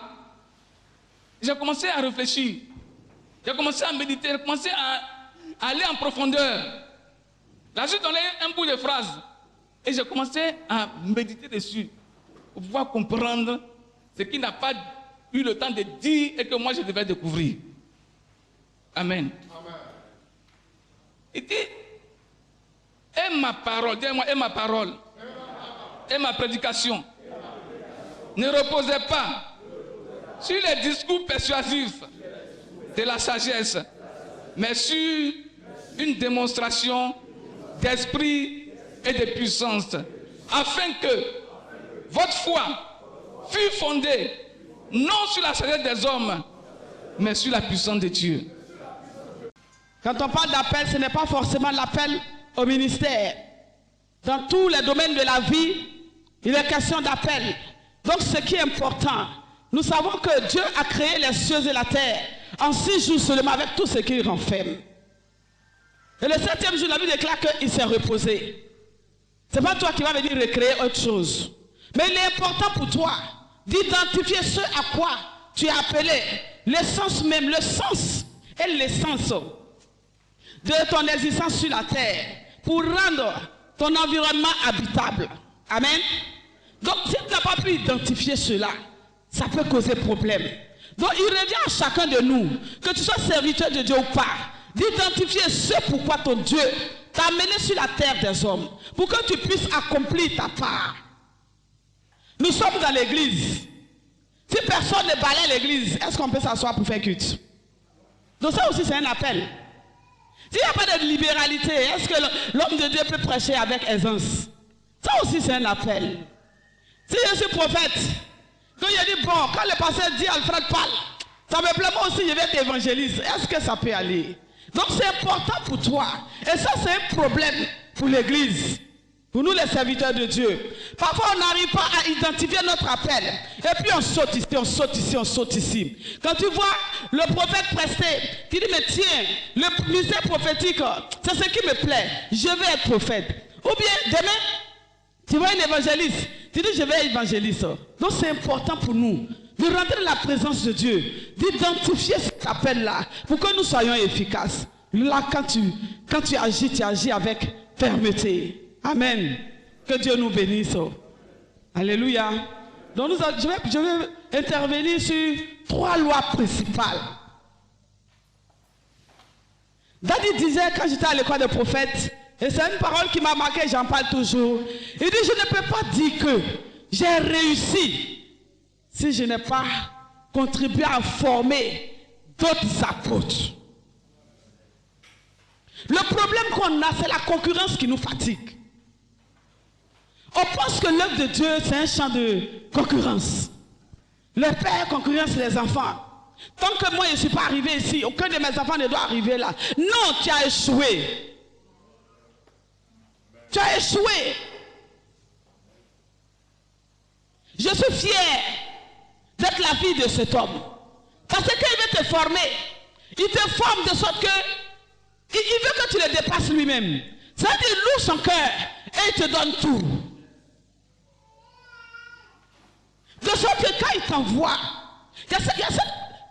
j'ai commencé à réfléchir, j'ai commencé à méditer, j'ai commencé à aller en profondeur. Là, j'ai donné un bout de phrase, et j'ai commencé à méditer dessus, pour pouvoir comprendre ce qu'il n'a pas eu le temps de dire et que moi je devais découvrir. Amen. Amen. Il dit, et ma parole, dis-moi, et ma parole, et ma prédication ne reposait pas sur les discours persuasifs de la sagesse, mais sur une démonstration d'esprit et de puissance, afin que votre foi fût fondée non sur la sagesse des hommes, mais sur la puissance de Dieu. Quand on parle d'appel, ce n'est pas forcément l'appel au ministère. Dans tous les domaines de la vie, il est question d'appel. Donc ce qui est important, nous savons que Dieu a créé les cieux et la terre en 6 jours seulement avec tout ce qu'il renferme. Et le 7e jour, la Bible déclare qu'il s'est reposé. Ce n'est pas toi qui vas venir recréer autre chose. Mais il est important pour toi d'identifier ce à quoi tu es appelé, l'essence même, le sens et l'essence de ton existence sur la terre pour rendre ton environnement habitable. Amen. Donc si tu n'as pas pu identifier cela, ça peut causer problème. Donc il revient à chacun de nous, que tu sois serviteur de Dieu ou pas, d'identifier ce pourquoi ton Dieu t'a amené sur la terre des hommes, pour que tu puisses accomplir ta part. Nous sommes dans l'église. Si personne ne balaye l'église, est-ce qu'on peut s'asseoir pour faire culte? Donc ça aussi c'est un appel. S'il n'y a pas de libéralité, est-ce que l'homme de Dieu peut prêcher avec aisance? Ça aussi c'est un appel. Si je suis prophète, quand il dit bon, quand le pasteur dit Alfred parle, ça me plaît moi aussi, je vais être évangéliste. Est-ce que ça peut aller? Donc c'est important pour toi. Et ça c'est un problème pour l'église. Pour nous les serviteurs de Dieu. Parfois on n'arrive pas à identifier notre appel. Et puis on saute ici, on saute ici, on saute ici. Quand tu vois le prophète prester, qui dit mais tiens, le ministère prophétique, c'est ce qui me plaît. Je vais être prophète. Ou bien demain, tu vois un évangéliste, tu dis je vais être évangéliste. Donc c'est important pour nous de rentrer dans la présence de Dieu, d'identifier cet appel-là pour que nous soyons efficaces. Là quand tu agis avec fermeté. Amen. Que Dieu nous bénisse. Alléluia. Donc je vais intervenir sur 3 lois principales. David disait quand j'étais à l'école de prophète, et c'est une parole qui m'a marqué, j'en parle toujours. Il dit je ne peux pas dire que j'ai réussi si je n'ai pas contribué à former d'autres apôtres. Le problème qu'on a, c'est la concurrence qui nous fatigue. On pense que l'œuvre de Dieu, c'est un champ de concurrence. Le père concurrence les enfants. Tant que moi, je ne suis pas arrivé ici, aucun de mes enfants ne doit arriver là. Non, tu as échoué. Tu as échoué. Je suis fier d'être la fille de cet homme. Parce qu'il veut te former. Il te forme de sorte que il veut que tu le dépasses lui-même. C'est-à-dire qu'il loue son cœur et il te donne tout. De sorte que quand il t'envoie, il y a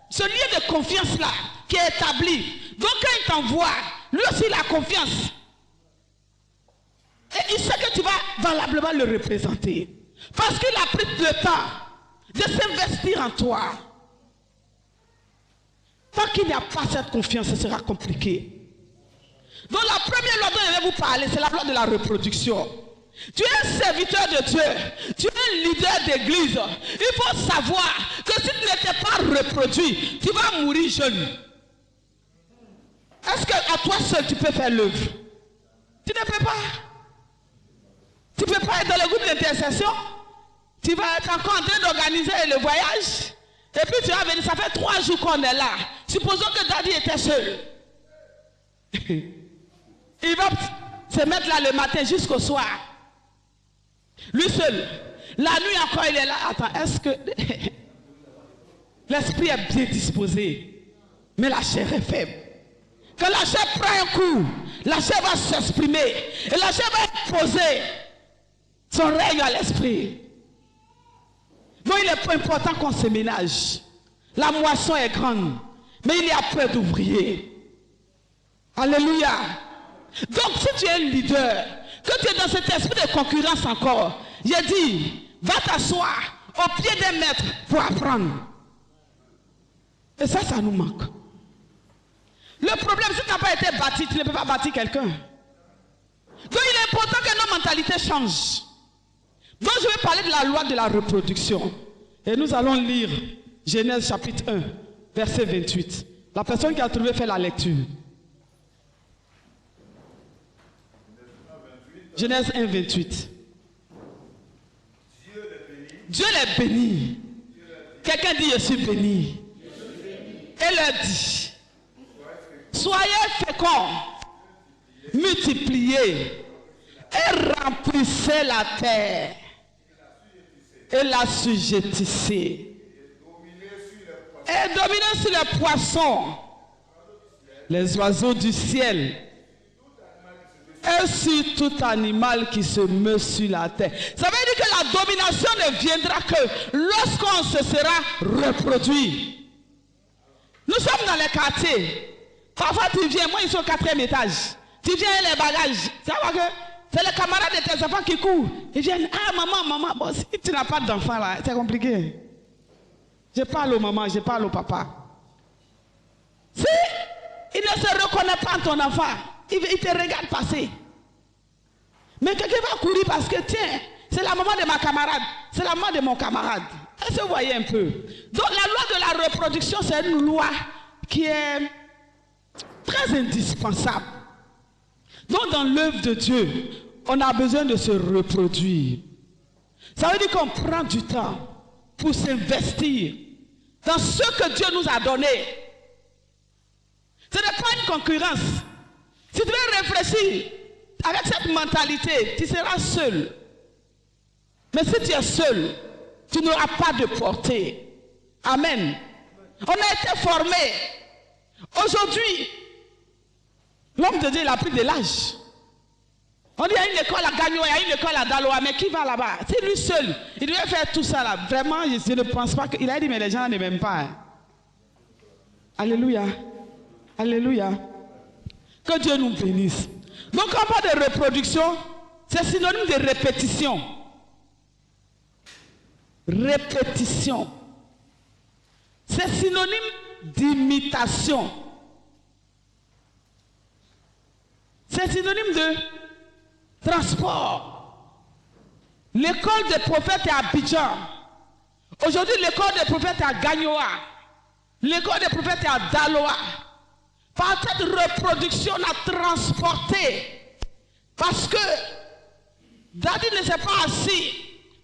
ce lien de confiance-là qui est établi. Donc quand il t'envoie, lui aussi il a confiance. Et il sait que tu vas valablement le représenter. Parce qu'il a pris le temps de s'investir en toi. Tant qu'il n'y a pas cette confiance, ce sera compliqué. Donc la première loi dont je vais vous parler, c'est la loi de la reproduction. Tu es un serviteur de Dieu, tu es un leader d'église. Il faut savoir que si tu n'étais pas reproduit, tu vas mourir jeune. Est-ce qu'à toi seul tu peux faire l'œuvre? Tu ne peux pas. Tu ne peux pas être dans le groupe d'intercession. Tu vas être encore en train d'organiser le voyage. Et puis tu vas venir, ça fait 3 jours qu'on est là. Supposons que Daddy était seul. Il va se mettre là le matin jusqu'au soir. Lui seul. La nuit encore, il est là. Attends, est-ce que l'esprit est bien disposé, mais la chair est faible. Quand la chair prend un coup, la chair va s'exprimer. Et la chair va imposer son règne à l'esprit. Donc il est pas important qu'on se ménage. La moisson est grande, mais il y a peu d'ouvriers. Alléluia. Donc si tu es un leader, que tu es dans cet esprit de concurrence encore, j'ai dit, va t'asseoir au pied des maîtres pour apprendre. Et ça nous manque. Le problème, si tu n'as pas été bâti, tu ne peux pas bâtir quelqu'un. Donc il est important que nos mentalités changent. Donc je vais parler de la loi de la reproduction. Et nous allons lire Genèse chapitre 1, verset 28. La personne qui a trouvé fait la lecture. Genèse 1, 28. Dieu les bénit. Quelqu'un dit, je suis béni. Et leur dit, soyez féconds, multipliez et remplissez la terre et la sujettissez. Et dominez sur les poissons, les oiseaux du ciel et sur tout animal qui se meut sur la terre. Ça veut dire que la domination ne viendra que lorsqu'on se sera reproduit. Nous sommes dans les quartiers. Parfois tu viens, moi ils sont au 4e étage. Tu viens les bagages. Ça va que c'est les camarades de tes enfants qui courent. Ils viennent, ah maman, bon, si tu n'as pas d'enfant là, c'est compliqué. Je parle aux mamans, je parle au papa. Si il ne se reconnaît pas en ton enfant, il te regarde passer. Mais quelqu'un va courir parce que tiens, c'est la maman de ma camarade, c'est la maman de mon camarade. Est-ce que vous voyez un peu? Donc la loi de la reproduction, c'est une loi qui est très indispensable. Donc dans l'œuvre de Dieu, on a besoin de se reproduire. Ça veut dire qu'on prend du temps pour s'investir dans ce que Dieu nous a donné. Ce n'est pas une concurrence. Si tu veux réfléchir avec cette mentalité, tu seras seul. Mais si tu es seul, tu n'auras pas de portée. Amen. On a été formés. Aujourd'hui, l'homme de Dieu, il a pris de l'âge. On dit, il y a une école à Gagnon, il y a une école à Daloa, mais qui va là-bas? C'est lui seul. Il devait faire tout ça là. Vraiment, je ne pense pas qu'il a dit, mais les gens ne m'aiment pas. Alléluia. Alléluia. Que Dieu nous bénisse. Donc, quand on parle de reproduction, c'est synonyme de répétition. Répétition. C'est synonyme d'imitation. C'est synonyme de transport. L'école des prophètes est à Abidjan. Aujourd'hui, l'école des prophètes est à Gagnoa. L'école des prophètes est à Daloa. Par cette reproduction, on a transporté. Parce que Daddy ne s'est pas assis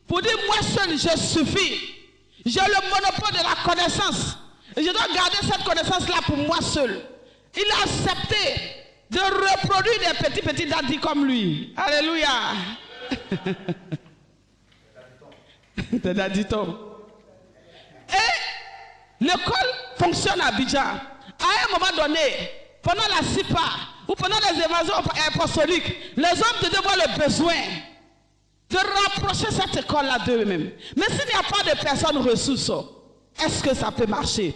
pour dire moi seul je suffis. J'ai le monopole de la connaissance. Et je dois garder cette connaissance-là pour moi seul. Il a accepté de reproduire des petits Daddy comme lui. Alléluia. Des Daddy Tom. Et l'école fonctionne à Abidjan. À un moment donné, pendant la SIPA ou pendant les évasions apostoliques, les hommes de Dieu voient le besoin de rapprocher cette école-là d'eux-mêmes. Mais s'il n'y a pas de personnes ressources, est-ce que ça peut marcher?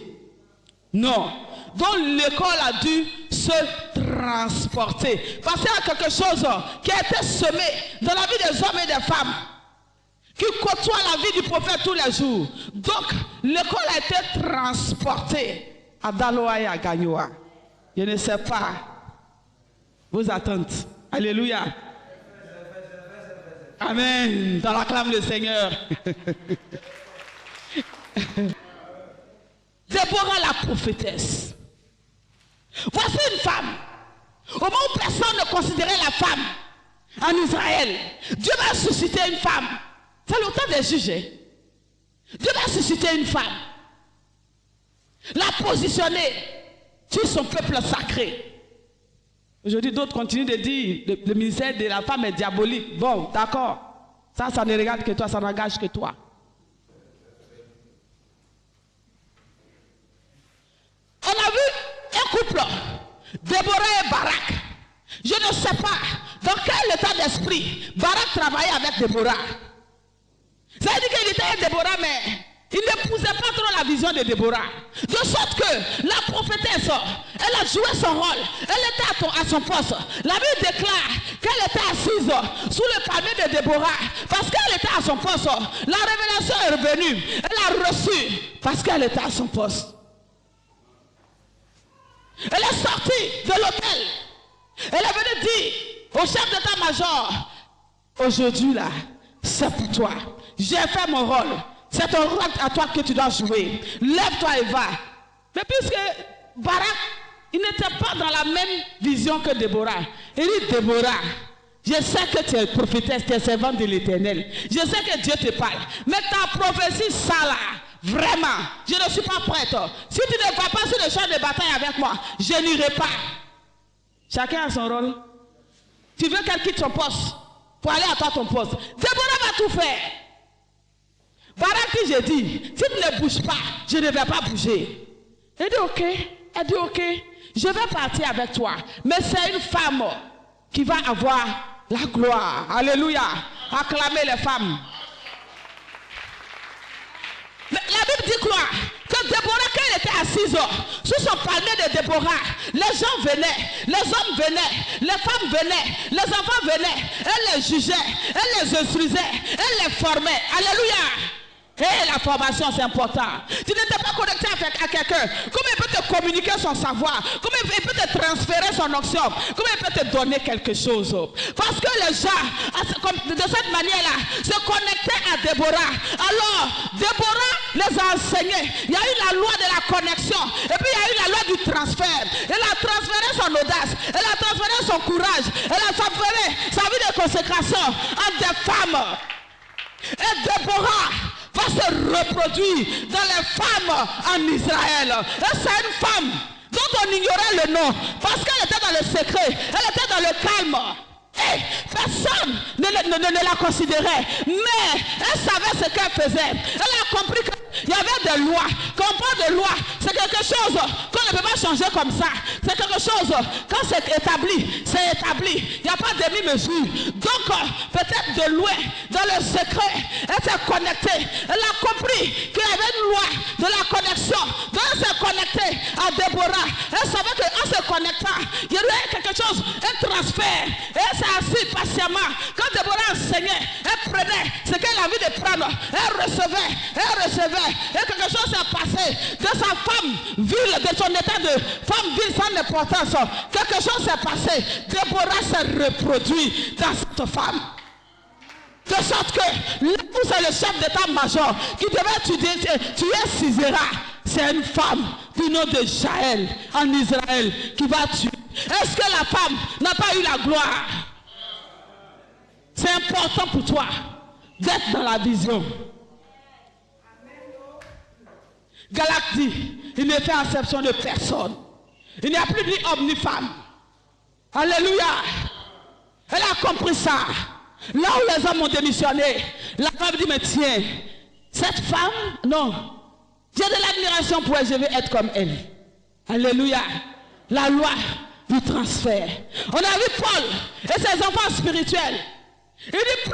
Non. dont l'école a dû se transporter. Parce qu'il y a quelque chose qui a été semé dans la vie des hommes et des femmes, qui côtoie la vie du prophète tous les jours. Donc, l'école a été transportée à Daloa et à Gagnoa. Je ne sais pas vos attentes. Alléluia. Amen. Dans l'acclame le Seigneur. Déborah la prophétesse. Voici une femme. Au moment où personne ne considérait la femme en Israël, Dieu va susciter une femme. C'est le temps des juges. Dieu va susciter une femme, la positionner sur son peuple sacré. Aujourd'hui, d'autres continuent de dire le ministère de la femme est diabolique. Bon, d'accord. Ça ne regarde que toi, ça n'engage que toi. On a vu un couple, Déborah et Barak. Je ne sais pas dans quel état d'esprit Barak travaillait avec Déborah. Ça veut dire qu'il était avec Déborah, mais il n'épousait pas trop la vision de Déborah. De sorte que la prophétesse, elle a joué son rôle. Elle était à son poste. La Bible déclare qu'elle était assise sous le palmier de Déborah. Parce qu'elle était à son poste. La révélation est revenue. Elle a reçu parce qu'elle était à son poste. Elle est sortie de l'hôtel. Elle est venue dire au chef d'état-major, aujourd'hui là, c'est pour toi. J'ai fait mon rôle. C'est ton rôle à toi que tu dois jouer. Lève-toi et va. Mais puisque Barak, il n'était pas dans la même vision que Déborah. Il dit, Déborah, je sais que tu es prophétesse, tu es servante de l'Éternel. Je sais que Dieu te parle. Mais ta prophétie, ça là, vraiment, je ne suis pas prête. Si tu ne vas pas sur le champ de bataille avec moi, je n'irai pas. Chacun a son rôle. Tu veux qu'elle quitte son poste pour aller à toi ton poste. Déborah va tout faire. Barak dit, j'ai dit, si tu ne bouges pas, je ne vais pas bouger. Elle dit ok, elle dit ok, je vais partir avec toi. Mais c'est une femme qui va avoir la gloire. Alléluia. Acclamez les femmes. La Bible dit quoi? Que Déborah, quand elle était assise sous son palmier de Déborah, les gens venaient, les hommes venaient, les femmes venaient, les enfants venaient. Elle les jugeait, elle les instruisait, elle les formait. Alléluia. Et la formation, c'est important. Tu n'étais pas connecté à quelqu'un. Comment il peut te communiquer son savoir? Comment il peut te transférer son onction? Comment il peut te donner quelque chose? Parce que les gens, de cette manière-là, se connectaient à Déborah. Alors, Déborah les a enseignés. Il y a eu la loi de la connexion. Et puis, il y a eu la loi du transfert. Elle a transféré son audace. Elle a transféré son courage. Elle a transféré sa vie de consécration à des femmes. Et Déborah va se reproduire dans les femmes en Israël. Et c'est une femme dont on ignorait le nom parce qu'elle était dans le secret, elle était dans le calme. Et personne ne la considérait, mais elle savait ce qu'elle faisait. Elle a compris qu'il y avait des lois. Quand on parle de loi, c'est quelque chose qu'on ne peut pas changer comme ça. C'est quelque chose, quand c'est établi, c'est établi. Il n'y a pas de demi-mesure. Donc, peut-être de loin, dans le secret, elle s'est connectée. Elle a compris qu'il y avait une loi de la connexion. Donc, elle s'est connectée à Déborah. Elle savait qu'en se connectant, il y aurait quelque chose, un transfert. Et elle s'est assise patiemment. Quand Déborah enseignait, elle prenait ce qu'elle avait de prendre. Elle recevait. Et quelque chose s'est passé de sa femme ville, de son état de femme ville sans importance. Quelque chose s'est passé. Déborah s'est reproduit dans cette femme. De sorte que l'épouse est le chef d'état-major qui devait tuer Sisera. C'est une femme du nom de Jaël en Israël qui va tuer. Est-ce que la femme n'a pas eu la gloire? C'est important pour toi d'être dans la vision. Galate dit, il ne fait exception de personne. Il n'y a plus ni homme ni femme. Alléluia. Elle a compris ça. Là où les hommes ont démissionné, la femme dit, mais tiens, cette femme, non. J'ai de l'admiration pour elle, je vais être comme elle. Alléluia. La loi du transfert. On a vu Paul et ses enfants spirituels. Il dit,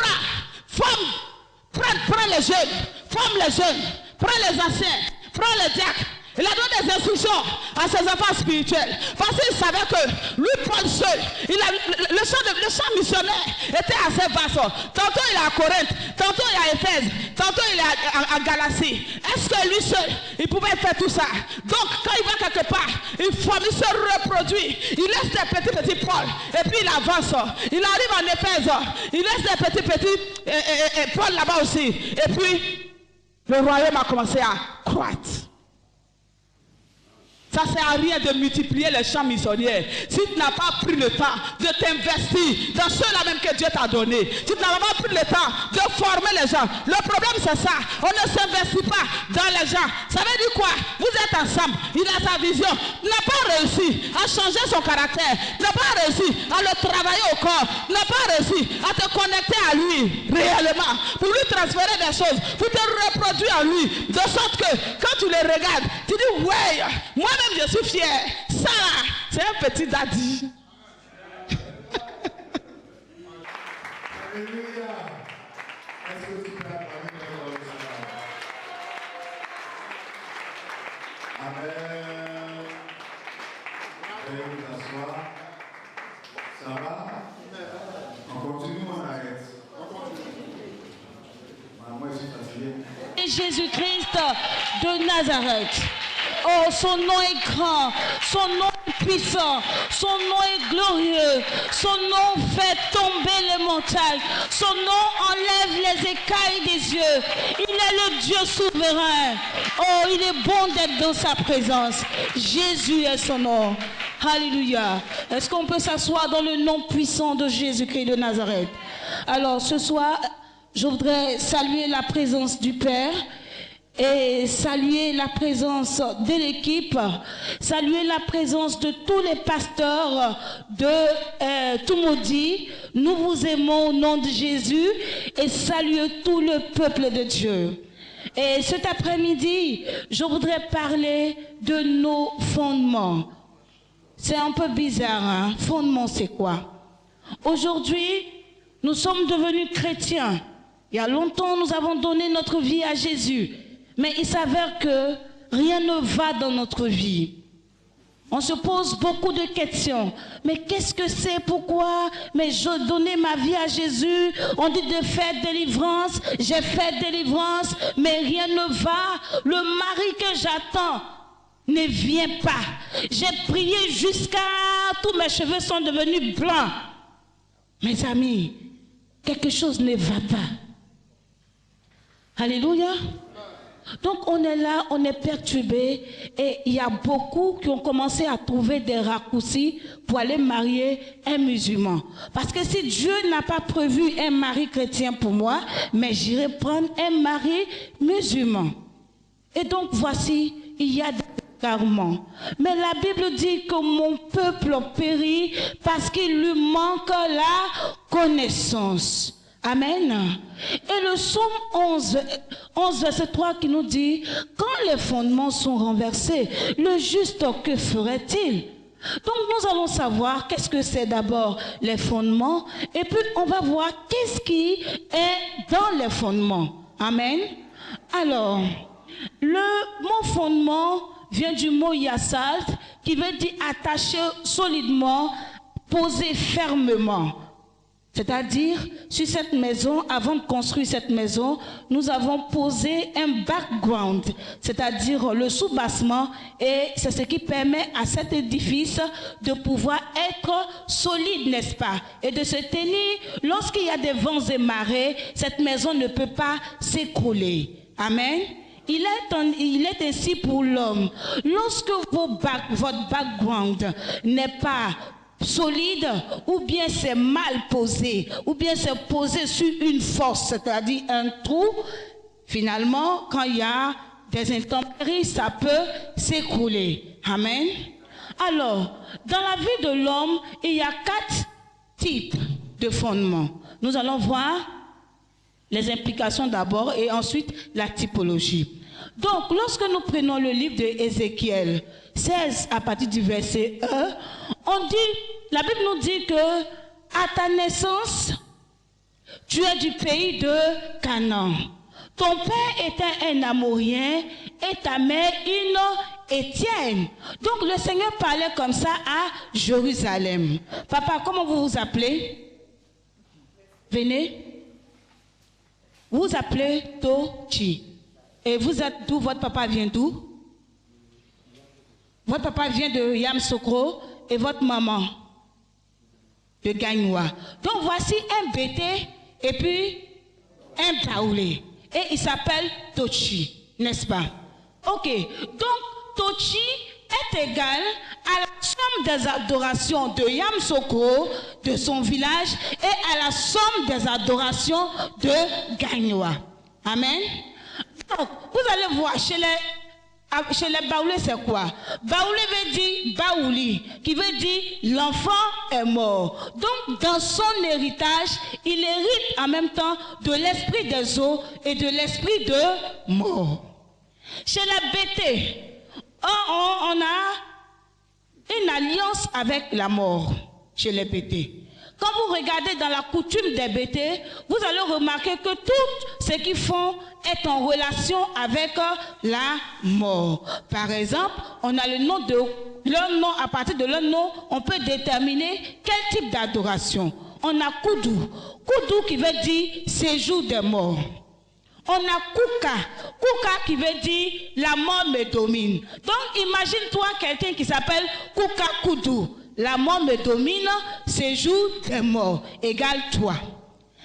prends les jeunes, forme les jeunes, prends les anciens, prends les diacres Il a donné des instructions à ses enfants spirituels. Parce qu'il savait que lui, Paul seul, le champ missionnaire était assez vaste. Tantôt il est à Corinthe, tantôt il est à Éphèse, tantôt il est à Galatie. Est-ce que lui seul, il pouvait faire tout ça? Donc quand il va quelque part, il se reproduit. Il laisse des petits Paul. Et puis il avance. Il arrive en Éphèse. Il laisse des petits Paul là-bas aussi. Et puis le royaume a commencé à croître. Ça ne sert à rien de multiplier les champs missionnaires si tu n'as pas pris le temps de t'investir dans ceux-là même que Dieu t'a donné. Si tu n'as pas pris le temps de former les gens. Le problème c'est ça. On ne s'investit pas dans les gens. Ça veut dire quoi? Vous êtes ensemble. Il a sa vision. Il n'a pas réussi à changer son caractère. Il n'a pas réussi à le travailler au corps. Il n'a pas réussi à te connecter à lui réellement. Pour lui transférer des choses. Pour te reproduire en lui. De sorte que quand tu le regardes, tu dis ouais, moi-même je suis fier. Ça, c'est un petit daddy. Alléluia. Est-ce que tu peux acclamer le Seigneur? Amen. Veuillez vous asseoir. Ça va? On continue ou on arrête? Moi, je suis fatigué. Et Jésus-Christ de Nazareth. Oh, son nom est grand, son nom est puissant, son nom est glorieux, son nom fait tomber les montagnes, son nom enlève les écailles des yeux. Il est le Dieu souverain. Oh, il est bon d'être dans sa présence. Jésus est son nom. Alléluia. Est-ce qu'on peut s'asseoir dans le nom puissant de Jésus-Christ de Nazareth? Alors, ce soir, je voudrais saluer la présence du Père et saluer la présence de l'équipe, saluer la présence de tous les pasteurs de Toumoudi. Nous vous aimons au nom de Jésus et saluer tout le peuple de Dieu. Et cet après-midi, je voudrais parler de nos fondements. C'est un peu bizarre, hein? Fondement, c'est quoi? Aujourd'hui, nous sommes devenus chrétiens. Il y a longtemps, nous avons donné notre vie à Jésus. Mais il s'avère que rien ne va dans notre vie. On se pose beaucoup de questions. Mais qu'est-ce que c'est? Pourquoi? Mais je donnais ma vie à Jésus. On dit de faire délivrance. J'ai fait délivrance. Mais rien ne va. Le mari que j'attends ne vient pas. J'ai prié jusqu'à... Tous mes cheveux sont devenus blancs. Mes amis, quelque chose ne va pas. Alléluia. Donc on est là, on est perturbé et il y a beaucoup qui ont commencé à trouver des raccourcis pour aller marier un musulman. Parce que si Dieu n'a pas prévu un mari chrétien pour moi, mais j'irai prendre un mari musulman. Et donc voici, il y a des égarements. Mais la Bible dit que mon peuple périt parce qu'il lui manque la connaissance. Amen. Et le psaume 11 verset 3 qui nous dit, quand les fondements sont renversés, le juste que ferait-il? Donc nous allons savoir qu'est-ce que c'est d'abord les fondements et puis on va voir qu'est-ce qui est dans les fondements. Amen. Alors, le mot fondement vient du mot yasalt qui veut dire attacher solidement, poser fermement. C'est-à-dire, sur cette maison, avant de construire cette maison, nous avons posé un background, c'est-à-dire le soubassement, et c'est ce qui permet à cet édifice de pouvoir être solide, n'est-ce pas? Et de se tenir, lorsqu'il y a des vents et marées, cette maison ne peut pas s'écrouler. Amen. Il est ainsi pour l'homme. Lorsque votre background n'est pas solide, ou bien c'est mal posé, ou bien c'est posé sur une force, c'est-à-dire un trou, finalement, quand il y a des intempéries, ça peut s'écrouler. Amen. Alors, dans la vie de l'homme, il y a 4 types de fondements. Nous allons voir les implications d'abord et ensuite la typologie. Donc, lorsque nous prenons le livre de Ézéchiel 16 à partir du verset 1, la Bible nous dit que à ta naissance, tu es du pays de Canaan. Ton père était un Amorien et ta mère une Étienne. Donc le Seigneur parlait comme ça à Jérusalem. Papa, comment vous vous appelez? Venez. Vous vous appelez Tochi. Et vous êtes d'où? Votre papa vient d'où? Votre papa vient de Yamsokro et votre maman de Gagnoua. Donc voici un bété et puis un baoulé. Et il s'appelle Tochi, n'est-ce pas? Ok, donc Tochi est égal à la somme des adorations de Yamsokro, de son village, et à la somme des adorations de Gagnoua. Amen. Donc, vous allez voir, chez les baoulés, c'est quoi? Baoulé veut dire baouli, qui veut dire l'enfant est mort. Donc, dans son héritage, il hérite en même temps de l'esprit des eaux et de l'esprit de mort. Chez les bétés, on a une alliance avec la mort chez les bétés. Quand vous regardez dans la coutume des bétés, vous allez remarquer que tout ce qu'ils font est en relation avec la mort. Par exemple, on a le nom de leur nom, à partir de leur nom, on peut déterminer quel type d'adoration. On a Koudou. Koudou qui veut dire séjour des morts. On a Kouka. Kouka qui veut dire la mort me domine. Donc imagine-toi quelqu'un qui s'appelle Kouka Koudou. La mort me domine, séjour des morts, égale toi.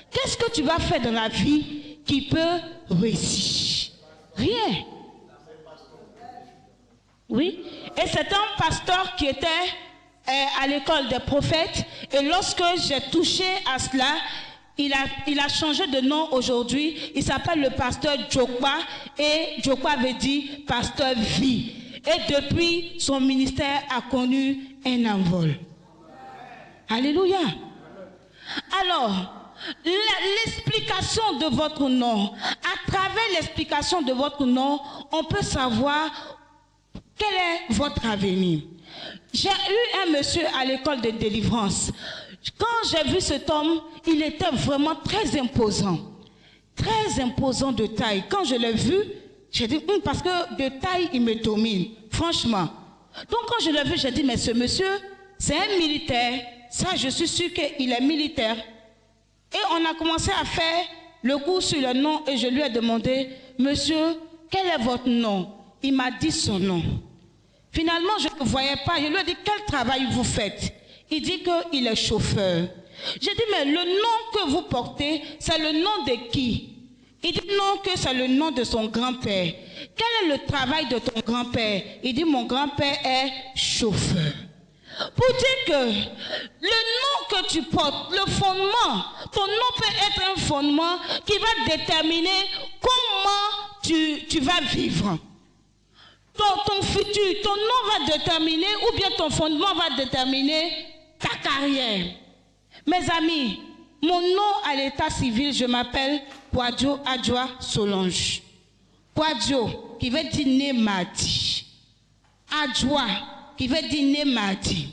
Qu'est-ce que tu vas faire dans la vie qui peut réussir? Rien. Oui. Et c'est un pasteur qui était à l'école des prophètes. Et lorsque j'ai touché à cela, il a changé de nom aujourd'hui. Il s'appelle le pasteur Djokwa. Et Djokwa veut dire pasteur vie. Et depuis, son ministère a connu un envol. Alléluia. Alors, l'explication de votre nom, à travers l'explication de votre nom, on peut savoir quel est votre avenir. J'ai eu un monsieur à l'école de délivrance. Quand j'ai vu cet homme, il était vraiment très imposant de taille. Quand je l'ai vu, j'ai dit, parce que de taille, il me domine, franchement. Donc quand je l'ai vu, j'ai dit, mais ce monsieur, c'est un militaire. Ça, je suis sûr qu'il est militaire. Et on a commencé à faire le cours sur le nom et je lui ai demandé, monsieur, quel est votre nom? Il m'a dit son nom. Finalement, je ne voyais pas. Je lui ai dit, quel travail vous faites? Il dit qu'il est chauffeur. J'ai dit, mais le nom que vous portez, c'est le nom de qui? Il dit non, que c'est le nom de son grand-père. Quel est le travail de ton grand-père? Il dit, mon grand-père est chauffeur. Pour dire que le nom que tu portes, le fondement, ton nom peut être un fondement qui va déterminer comment tu vas vivre. Ton futur, ton nom va déterminer, ou bien ton fondement va déterminer ta carrière. Mes amis, mon nom à l'état civil, je m'appelle Kwadjo Adjoa Solange. Kwadjo, qui veut dire né mardi. Adjoa, qui veut dire né mardi.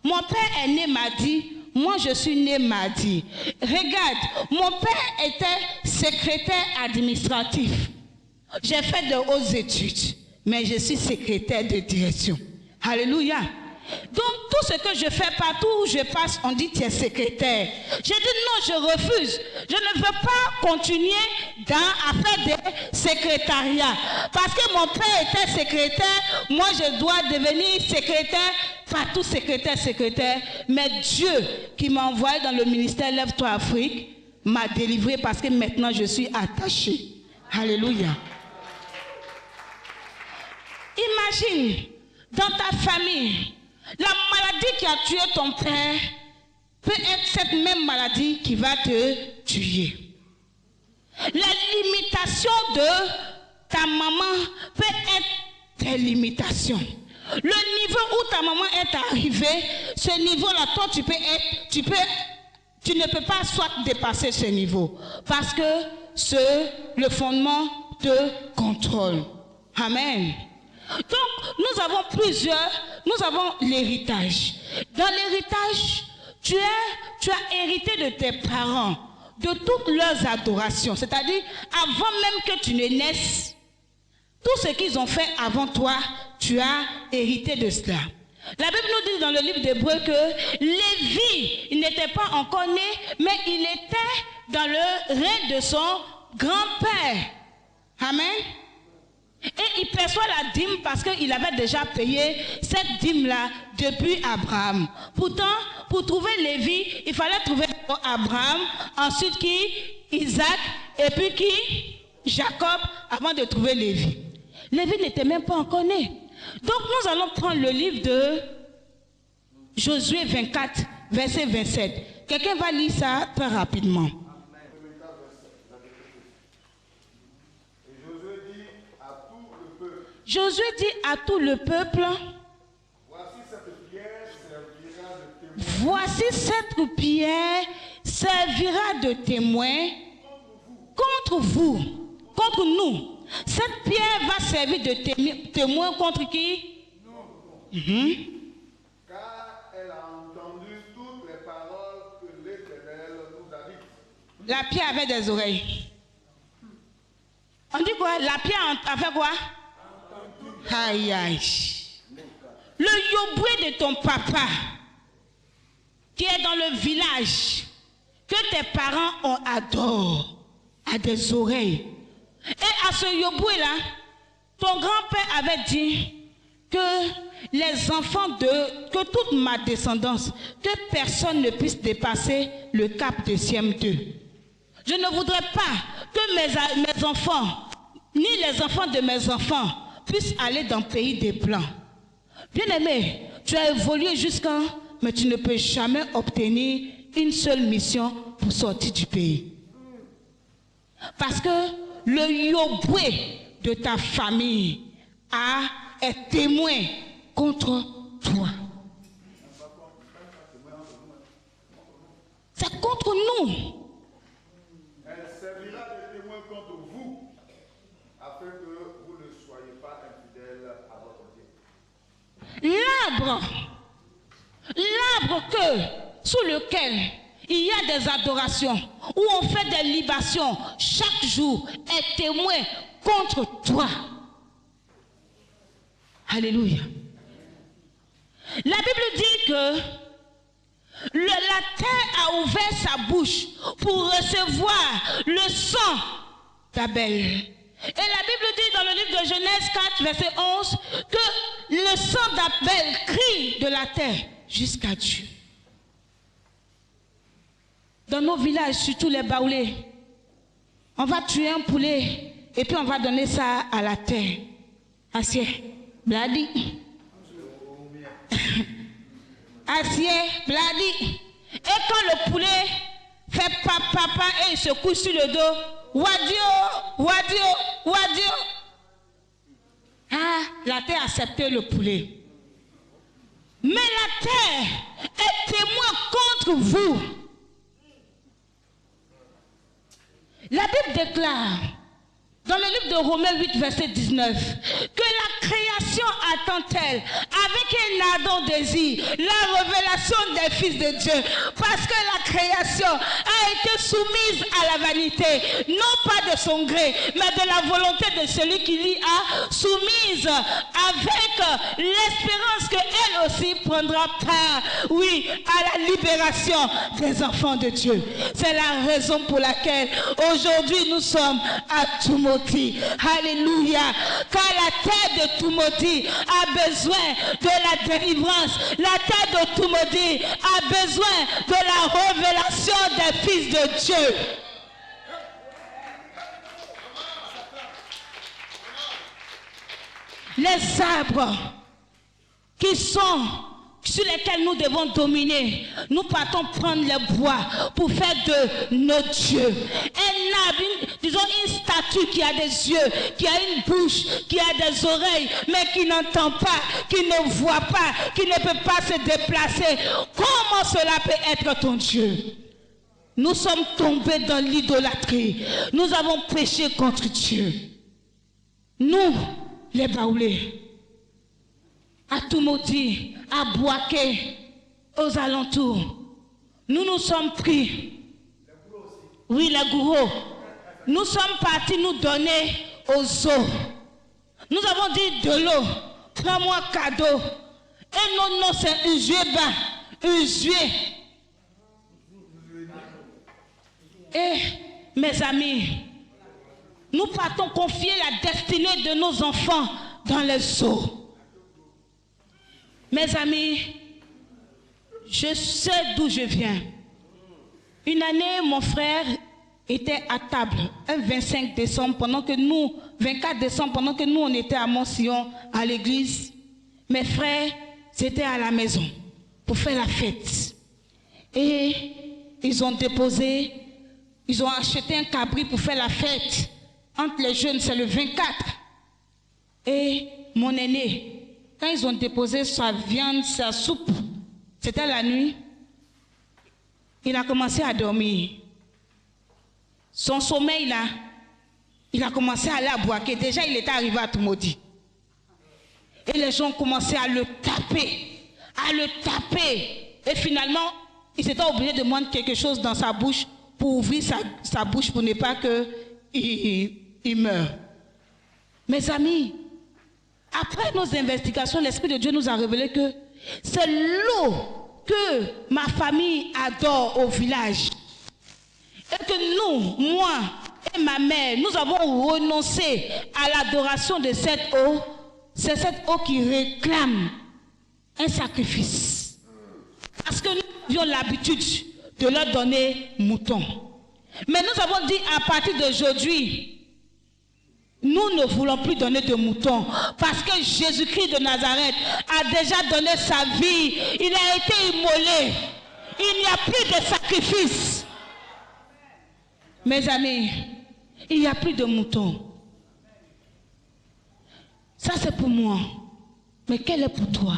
Mon père est né mardi, moi je suis né mardi. Regarde, mon père était secrétaire administratif. J'ai fait de hautes études, mais je suis secrétaire de direction. Alléluia. Donc tout ce que je fais partout où je passe, on dit tu es secrétaire. J'ai dit non, je refuse. Je ne veux pas continuer à faire des secrétariats. Parce que mon père était secrétaire, moi je dois devenir secrétaire, partout secrétaire. Mais Dieu qui m'a envoyé dans le ministère Lève-toi Afrique m'a délivré parce que maintenant je suis attaché. Alléluia. Imagine, dans ta famille, la maladie qui a tué ton père peut être cette même maladie qui va te tuer. La limitation de ta maman peut être tes limitations. Le niveau où ta maman est arrivée, ce niveau-là, toi tu ne peux pas soit dépasser ce niveau. Parce que le fondement te contrôle. Amen. Donc, nous avons l'héritage. Dans l'héritage, tu as hérité de tes parents, de toutes leurs adorations. C'est-à-dire, avant même que tu ne naisses, tout ce qu'ils ont fait avant toi, tu as hérité de cela. La Bible nous dit dans le livre d'Hébreux que Lévi, il n'était pas encore né, mais il était dans le règne de son grand-père. Amen. Et il perçoit la dîme parce qu'il avait déjà payé cette dîme-là depuis Abraham. Pourtant, pour trouver Lévi, il fallait trouver Abraham, ensuite qui? Isaac, et puis qui? Jacob, avant de trouver Lévi. Lévi n'était même pas encore né. Donc nous allons prendre le livre de Josué 24, verset 27. Quelqu'un va lire ça très rapidement. Josué dit à tout le peuple, voici cette pierre servira de témoin contre vous, contre nous. Cette pierre va servir de témoin contre qui? Car elle a entendu toutes les paroles que l'Éternel nous a dites. La pierre avait des oreilles. On dit quoi? La pierre a fait quoi? Aïe aïe. Le yoboué de ton papa qui est dans le village que tes parents adorent a des oreilles. Et à ce yoboué là, ton grand-père avait dit que les enfants que toute ma descendance, que personne ne puisse dépasser le cap de Siem 2. Je ne voudrais pas que mes enfants, ni les enfants de mes enfants, puissent aller dans le pays des Blancs. Bien-aimé, tu as évolué jusqu'à, mais tu ne peux jamais obtenir une seule mission pour sortir du pays. Parce que le yoboué de ta famille est témoin contre toi. C'est contre nous. Elle servira de témoin contre vous, afin que vous ne soyez pas infidèles à votre Dieu. L'arbre sous lequel il y a des adorations, où on fait des libations chaque jour, est témoin contre toi. Alléluia. La Bible dit que la terre a ouvert sa bouche pour recevoir le sang d'Abel. Et la Bible dit dans le livre de Genèse 4, verset 11, que le sang d'Abel crie de la terre jusqu'à Dieu. Dans nos villages, surtout les baoulés, on va tuer un poulet et puis on va donner ça à la terre. Assied, bladi. Assied, bladi. Et quand le poulet fait papa et il se couche sur le dos, wadio, wadio, wadio. Ah, la terre a accepté le poulet. Mais la terre est témoin contre vous. La Bible déclare dans le livre de Romains 8, verset 19, que la création attend-elle avec un ardent désir la révélation des fils de Dieu, parce que la création a été soumise à la vanité, non pas de son gré, mais de la volonté de celui qui l'y a soumise, avec l'espérance qu'elle aussi prendra part, oui, à la libération des enfants de Dieu. C'est la raison pour laquelle aujourd'hui nous sommes à Tumoti. Alléluia. Car la terre de Tumoti a besoin de la délivrance. La terre de Tumoti a besoin de la révélation des fils de Dieu. Les arbres qui sont sur lesquels nous devons dominer, nous partons prendre les bois pour faire de nos dieux. Un arbre, disons une statue qui a des yeux, qui a une bouche, qui a des oreilles, mais qui n'entend pas, qui ne voit pas, qui ne peut pas se déplacer. Comment cela peut être ton Dieu? Nous sommes tombés dans l'idolâtrie. Nous avons péché contre Dieu. Nous, les baoulés, à Tumoti, à Boaké, aux alentours, nous nous sommes pris. Oui, les gourous. Nous sommes partis nous donner aux eaux. Nous avons dit de l'eau prends-moi un cadeau. Et non, c'est un jouet bas, un jouet. Et mes amis, nous partons confier la destinée de nos enfants dans les eaux. Mes amis, je sais d'où je viens. Une année, mon frère était à table, un 25 décembre, 24 décembre, pendant que nous, on était à Montsillon, à l'église. Mes frères, c'était à la maison pour faire la fête. Et ils ont acheté un cabri pour faire la fête. Entre les jeunes, c'est le 24. Et mon aîné, quand ils ont déposé sa viande, sa soupe, c'était la nuit, il a commencé à dormir. Son sommeil là, il a commencé à aller à Boaké. Déjà, il était arrivé à Toumaudi. Et les gens ont commencé à le taper. Et finalement, ils étaient obligés de mettre quelque chose dans sa bouche pour ouvrir sa bouche pour ne pas qu'il meure. Mes amis, après nos investigations, l'Esprit de Dieu nous a révélé que c'est l'eau que ma famille adore au village. Et que nous, moi et ma mère, nous avons renoncé à l'adoration de cette eau. C'est cette eau qui réclame un sacrifice. Parce que nous avions l'habitude de leur donner mouton. Mais nous avons dit à partir d'aujourd'hui, nous ne voulons plus donner de moutons. Parce que Jésus-Christ de Nazareth a déjà donné sa vie. Il a été immolé. Il n'y a plus de sacrifice. Mes amis, il n'y a plus de moutons. Ça c'est pour moi. Mais quel est pour toi?